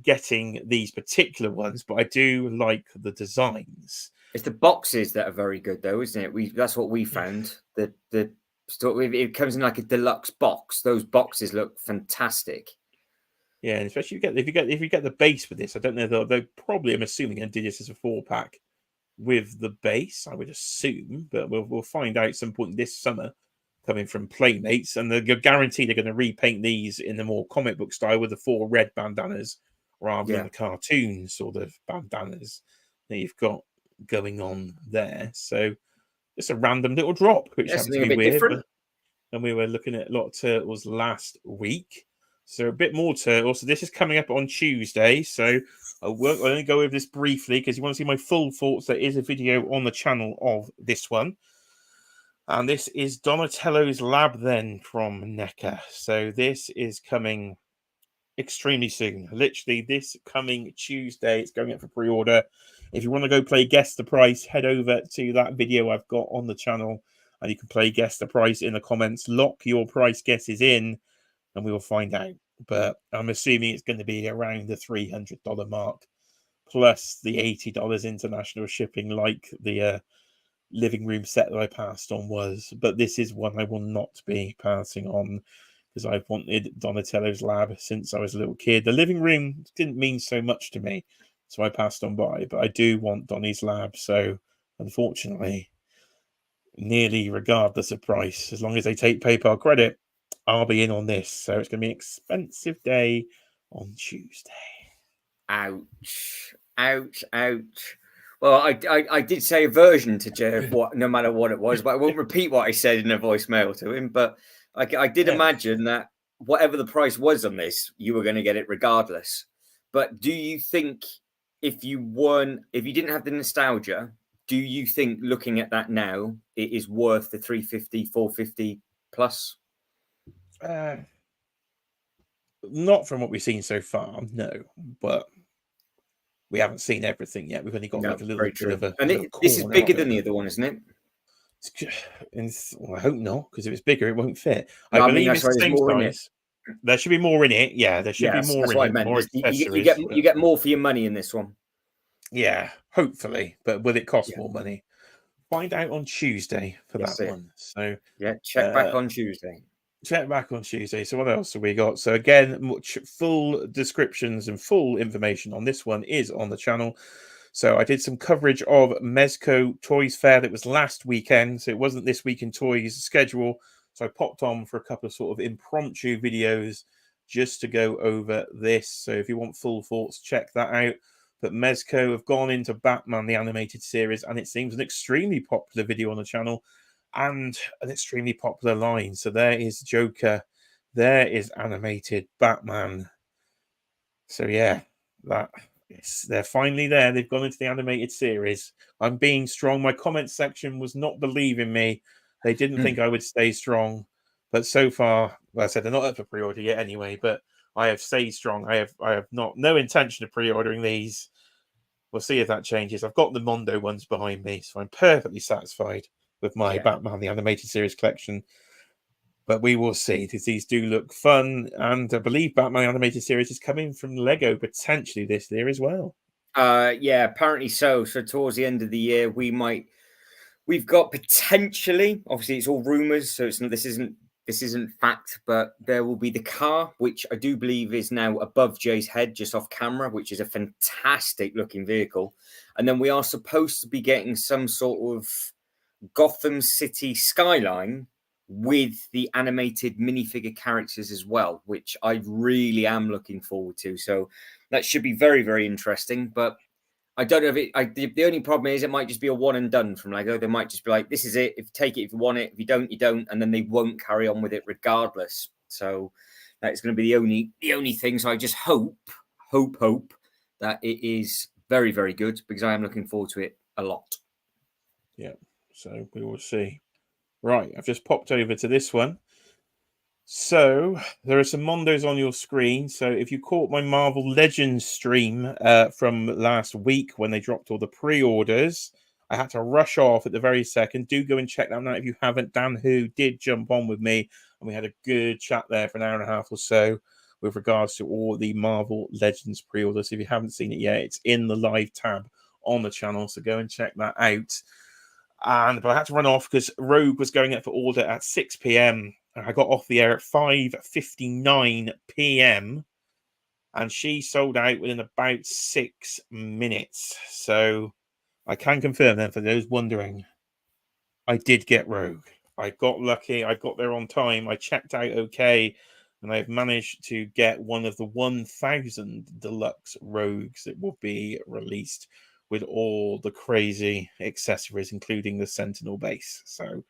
getting these particular ones, but I do like the designs. It's the boxes that are very good, though, isn't it? That's what we found. It comes in like a deluxe box. Those boxes look fantastic. Yeah, and especially if you get the base with this, I don't know. They probably, I'm assuming, going to do this as a 4-pack with the base. I would assume, but we'll find out at some point this summer, coming from Playmates, and they're guaranteed they're going to repaint these in the more comic book style with the 4 red bandanas rather than the cartoon sort of bandanas that you've got going on there. So it's a random little drop, which happens to be weird. And we were looking at a lot of Turtles last week. So a bit more Turtles. So this is coming up on Tuesday. So I'll only go over this briefly because you want to see my full thoughts. There is a video on the channel of this one. And this is Donatello's Lab then from NECA. So this is coming extremely soon. Literally this coming Tuesday. It's going up for pre-order. If you want to go play Guess the Price, head over to that video I've got on the channel and you can play Guess the Price in the comments. Lock your price guesses in and we will find out. But I'm assuming it's going to be around the $300 mark plus the $80 international shipping like the living room set that I passed on was. But this is one I will not be passing on because I've wanted Donatello's Lab since I was a little kid. The living room didn't mean so much to me, so I passed on by. But I do want Donnie's Lab, so unfortunately, nearly regardless of price, as long as they take PayPal credit, I'll be in on this. So it's going to be an expensive day on Tuesday. Ouch. Ouch. Ouch. Well, I did say a version to Jeff, no matter what it was, but I won't repeat what I said in a voicemail to him. But I did imagine that whatever the price was on this, you were going to get it regardless. But do you think if you didn't have the nostalgia, do you think looking at that now, it is worth the 350, 450 plus? Not from what we've seen so far, no. But we haven't seen everything yet. We've only got like a little bit of a. And this is bigger than the other one, isn't it? Well, I hope not, because if it's bigger, it won't fit. No, I believe it's the same more size. There should be more in it. Yeah, there should be more that's in what it. I meant. More accessories. You get more for your money in this one. Yeah, hopefully. But will it cost more money? Find out on Tuesday for that one. So yeah, check back on Tuesday. Check back on Tuesday. So what else have we got? So again, full descriptions and full information on this one is on the channel. So I did some coverage of Mezco Toys Fair that was last weekend. So it wasn't this week in Toys schedule. So I popped on for a couple of sort of impromptu videos just to go over this. So if you want full thoughts, check that out. But Mezco have gone into Batman, the animated series, and it seems an extremely popular video on the channel and an extremely popular line. So there is Joker. There is animated Batman. So yeah, they're finally there. They've gone into the animated series. I'm being strong. My comment section was not believing me. They didn't think I would stay strong. But so far, well, I said they're not up for pre-order yet anyway, but I have stayed strong. I have no intention of pre-ordering these. We'll see if that changes. I've got the Mondo ones behind me, so I'm perfectly satisfied with my Batman the Animated Series collection. But we will see, because these do look fun. And I believe Batman Animated Series is coming from Lego potentially this year as well. Yeah, apparently so. So towards the end of the year, we've got potentially, obviously it's all rumors, so this isn't fact, but there will be the car, which I do believe is now above Jay's head, just off camera, which is a fantastic looking vehicle. And then we are supposed to be getting some sort of Gotham City skyline with the animated minifigure characters as well, which I really am looking forward to. So that should be very, very interesting. But I don't know if the only problem is it might just be a one and done from Lego. They might just be like, this is it. If you take it, if you want it, if you don't, you don't. And then they won't carry on with it regardless. So that's going to be the only thing. So I just hope that it is very, very good, because I am looking forward to it a lot. Yeah. So we will see. Right. I've just popped over to this one. So there are some Mondos on your screen. So if you caught my Marvel Legends stream from last week when they dropped all the pre-orders, I had to rush off at the very second. Do go and check that out if you haven't. Dan Who did jump on with me, and we had a good chat there for an hour and a half or so with regards to all the Marvel Legends pre-orders. If you haven't seen it yet, it's in the live tab on the channel, so go and check that out. But I had to run off because Rogue was going up for order at 6 p.m. I got off the air at 5:59 p.m. and she sold out within about 6 minutes. So I can confirm then, for those wondering, I did get Rogue. I got lucky. I got there on time. I checked out okay, and I've managed to get one of the 1,000 deluxe Rogues that will be released with all the crazy accessories, including the Sentinel base. So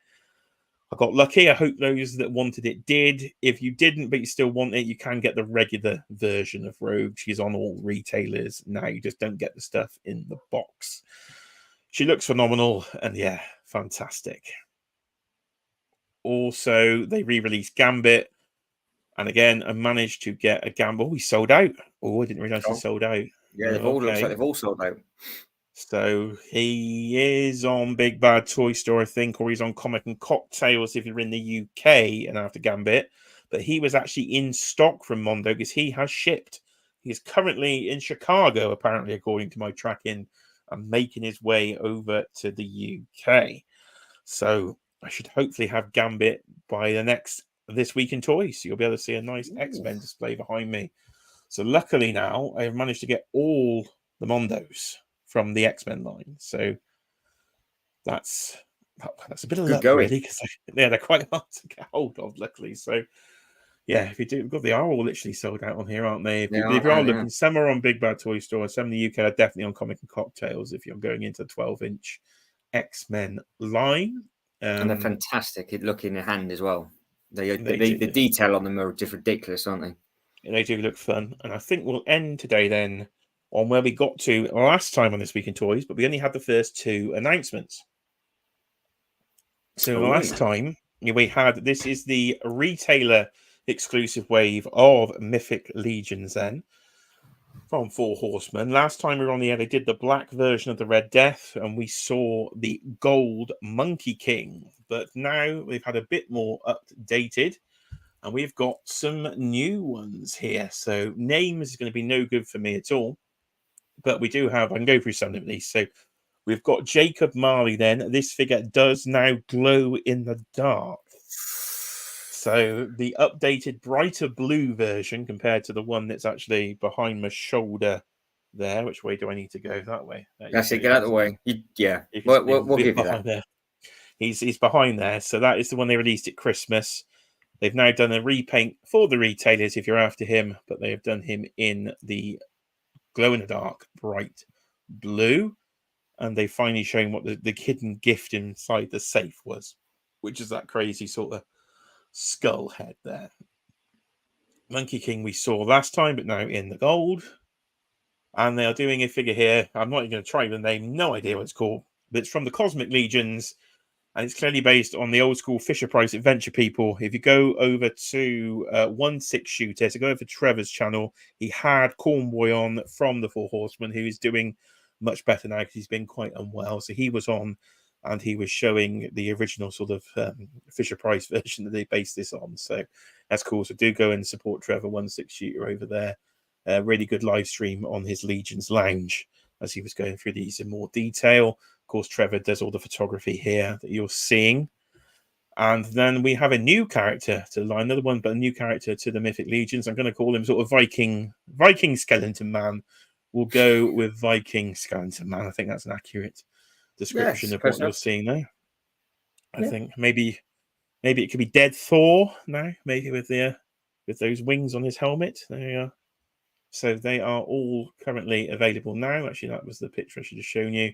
I got lucky. I hope those that wanted it did. If you didn't, but you still want it, you can get the regular version of Rogue. She's on all retailers now. You just don't get the stuff in the box. She looks phenomenal, and yeah, fantastic. Also, they re-released Gambit. And again, I managed to get a Gambit. Oh, he sold out. Oh, I didn't realize he sold out. Yeah, looks like they've all sold out. So he is on Big Bad Toy Store, I think, or he's on Comic and Cocktails if you're in the UK and after Gambit. But he was actually in stock from Mondo because he has shipped. He's currently in Chicago, apparently, according to my tracking, and making his way over to the UK. So I should hopefully have Gambit by this week in Toys. So you'll be able to see a nice X-Men display behind me. So luckily now I have managed to get all the Mondos from the X-Men line. So that's a bit of Good luck, going. really, because they're quite hard to get hold of, luckily. So, yeah, if you do, they are all literally sold out on here, aren't they? If you are looking, some are on Big Bad Toy Store, some in the UK are definitely on Comic and Cocktails if you're going into the 12-inch X-Men line. And they're fantastic looking in hand as well. The detail on them are just ridiculous, aren't they? They do look fun. And I think we'll end today then on where we got to last time on This Week in Toys, but we only had the first 2 announcements. So last time we had, this is the retailer exclusive wave of Mythic Legions then from 4 Horsemen. Last time we were on the air, they did the black version of the Red Death, and we saw the gold Monkey King. But now we've had a bit more updated, and we've got some new ones here. So names is going to be no good for me at all, but we do have, I can go through some of these. So we've got Jacob Marley then. This figure does now glow in the dark. So the updated brighter blue version compared to the one that's actually behind my shoulder there. Which way do I need to go? That way. That's it. Get out of the way. We'll give you that. There. He's behind there. So that is the one they released at Christmas. They've now done a repaint for the retailers if you're after him, but they have done him in the glow-in-the-dark bright blue. And they finally shown what the hidden gift inside the safe was, which is that crazy sort of skull head there. Monkey King we saw last time, but now in the gold. And they are doing a figure here. I'm not even going to try the name. No idea what it's called. But it's from the Cosmic Legions. And it's clearly based on the old school Fisher Price Adventure people. If you go over to 16 Shooter, so go over to Trevor's channel, he had Cornboy on from the 4 Horsemen, who is doing much better now because he's been quite unwell. So he was on, and he was showing the original sort of Fisher Price version that they based this on. So that's cool. So do go and support Trevor 16 Shooter over there. Really good live stream on his Legions Lounge as he was going through these in more detail. Of course, Trevor does all the photography here that you're seeing. And then we have a new character to the line, another one, but a new character to the Mythic Legions. I'm going to call him sort of Viking Skeleton Man. We'll go with Viking Skeleton Man. I think that's an accurate description of what you're seeing there. I think maybe it could be Dead Thor now, maybe with those wings on his helmet. There you are. So they are all currently available now. Actually, that was the picture I should have shown you,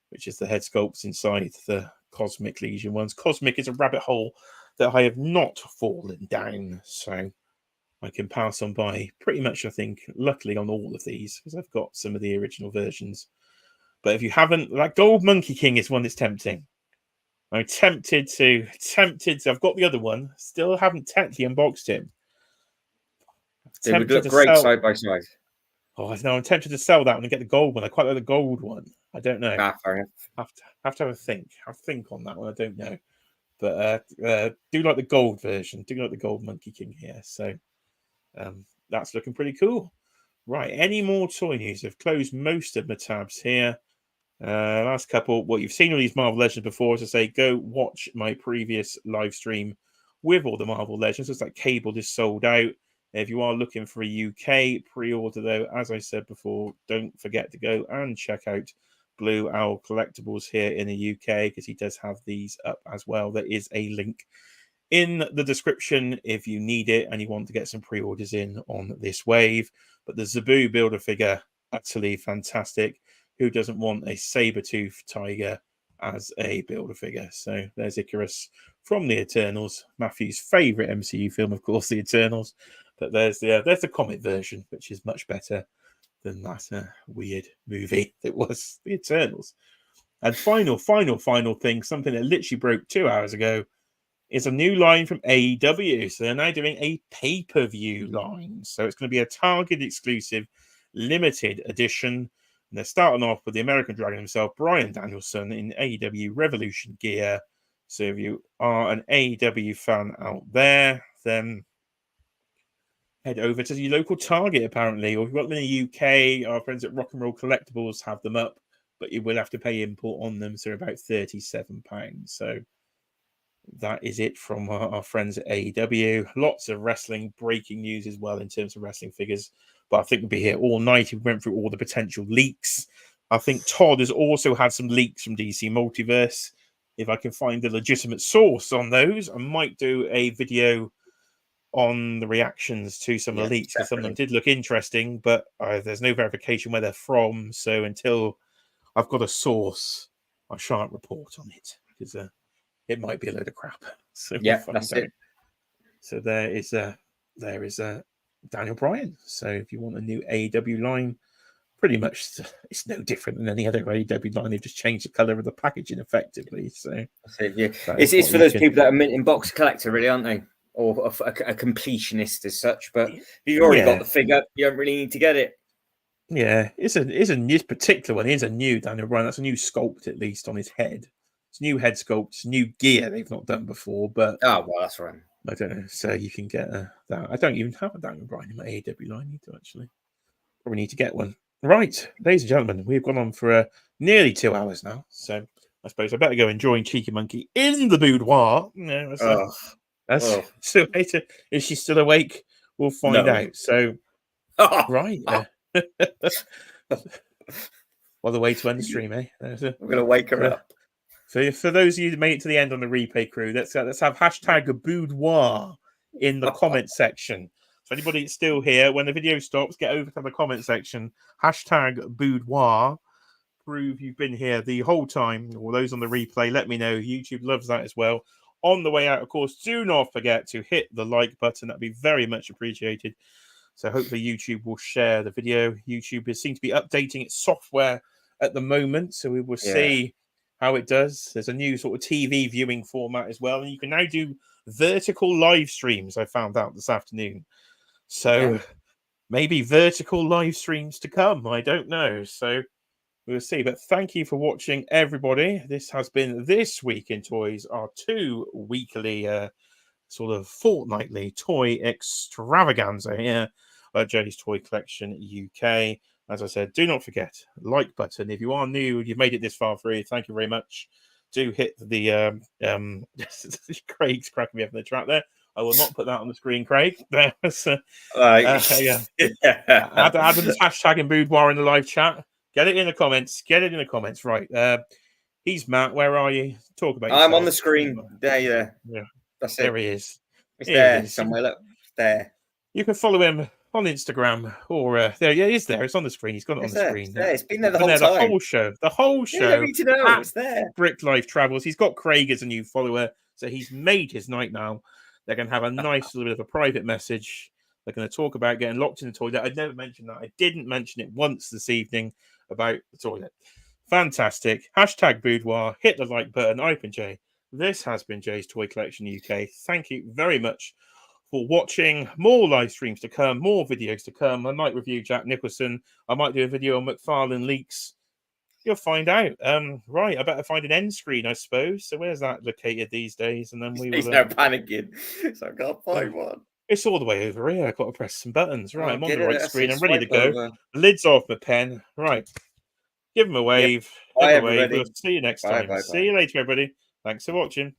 which is the head sculpts inside the Cosmic Legion ones. Cosmic is a rabbit hole that I have not fallen down, so I can pass on by pretty much, I think, luckily on all of these, because I've got some of the original versions. But if you haven't, that Gold Monkey King is one that's tempting. I'm tempted to. I've got the other one. Still haven't technically unboxed him. They would look great side by side. Oh, no, I'm tempted to sell that one and get the gold one. I quite like the gold one. I don't know. Fair enough. Have to have a think. Have a think on that one. I don't know. But do like the gold version. Do like the Gold Monkey King here. So that's looking pretty cool. Right. Any more toy news? I've closed most of my tabs here. Last couple. Well, you've seen all these Marvel Legends before. As I say, go watch my previous live stream with all the Marvel Legends. It's like Cable is sold out. If you are looking for a UK pre-order, though, as I said before, don't forget to go and check out Blue Owl Collectibles here in the UK, because he does have these up as well. There is a link in the description if you need it and you want to get some pre-orders in on this wave. But the Zabu builder figure, utterly fantastic. Who doesn't want a saber-tooth tiger as a builder figure? So there's Icarus from the Eternals, Matthew's favourite MCU film, of course, the Eternals. But there's the comic version, which is much better than that weird movie that was the Eternals. And final thing, something that literally broke 2 hours ago, is a new line from AEW. So they're now doing a pay-per-view line. So it's going to be a Target exclusive limited edition. And they're starting off with the American Dragon himself, Bryan Danielson, in AEW Revolution gear. So if you are an AEW fan out there, then head over to your local Target, apparently. Or if you've got them in the UK, our friends at Rock and Roll Collectibles have them up, but you will have to pay import on them, so about £37. So that is it from our friends at AEW. Lots of wrestling breaking news as well in terms of wrestling figures. But I think we'll be here all night. We went through all the potential leaks I think Todd has also had some leaks from DC Multiverse. If I can find a legitimate source on those, I might do a video on the reactions to some of the leaks, because some of them did look interesting, but there's no verification where they're from. So until I've got a source, I shan't report on it, because it might be a load of crap. So yeah, that's it. So there is Daniel Bryan. So if you want a new AEW line, pretty much it's no different than any other AEW line. They've just changed the color of the packaging effectively. So that's it, yeah, it's for those people that are minting box collector, really, aren't they? Or a completionist as such. But if you've already got the figure, you don't really need to get it. Yeah, this particular one is a new Daniel Bryan. That's a new sculpt, at least on his head. It's new head sculpt, it's new gear they've not done before. But well, that's right. I don't know. So you can get that. I don't even have a Daniel Bryan in my AEW line. I need to actually. Probably need to get one. Right, ladies and gentlemen, we've gone on for nearly 2 hours now. So I suppose I better go and join Cheeky Monkey in the boudoir. So later, is she still awake? We'll find out. So, right. Well, the way to end the stream, eh? We're going to wake her up. So for those of you that made it to the end on the replay crew, let's have hashtag boudoir in the comment section. So anybody that's still here, when the video stops, get over to the comment section. Hashtag boudoir. Prove you've been here the whole time. Or those on the replay, let me know. YouTube loves that as well. On the way out, of course, do not forget to hit the like button. That'd be very much appreciated. So hopefully YouTube will share the video. YouTube seems to be updating its software at the moment. So we will see how it does. There's a new sort of TV viewing format as well. And you can now do vertical live streams, I found out this afternoon. So maybe vertical live streams to come. I don't know. So we'll see. But thank you for watching, everybody. This has been This Week in Toys, our 2 weekly, sort of fortnightly toy extravaganza here at Jay's Toy Collection UK. As I said, do not forget, like button. If you are new, you've made it this far through, thank you very much. Do hit the Craig's cracking me up in the chat there. I will not put that on the screen, Craig. Adam's hashtagging boudoir in the live chat. Get it in the comments. Right. He's Matt. Where are you? Talk about yourself. I'm on the screen. There. Yeah. That's it. There he is. It's there somewhere. Look, there. You can follow him on Instagram or there. Yeah, he's there. It's on the screen. He's got it on the screen. It's been there the whole time. The whole show. You need to know. It's there. Brick Life Travels. He's got Craig as a new follower, so he's made his night now. They're going to have a nice little bit of a private message. They're going to talk about getting locked in the toilet. I'd never mentioned that. I didn't mention it once this evening about the toilet. Fantastic. Hashtag boudoir. Hit the like button. I've been Jay. This has been Jay's Toy Collection UK. Thank you very much for watching. More live streams to come. More videos to come. I might review Jack Nicholson. I might do a video on McFarlane leaks. You'll find out. Right, I better find an end screen, I suppose. So where's that located these days? And then we will. He's no panicking. So I can't find one. It's all the way over here. I've got to press some buttons. Right, I'm on the right screen. I'm ready to go. Over. Lid's off my pen. Right. Give him a wave. Bye, everybody. Wave. We'll see you next time. See you later, everybody. Thanks for watching.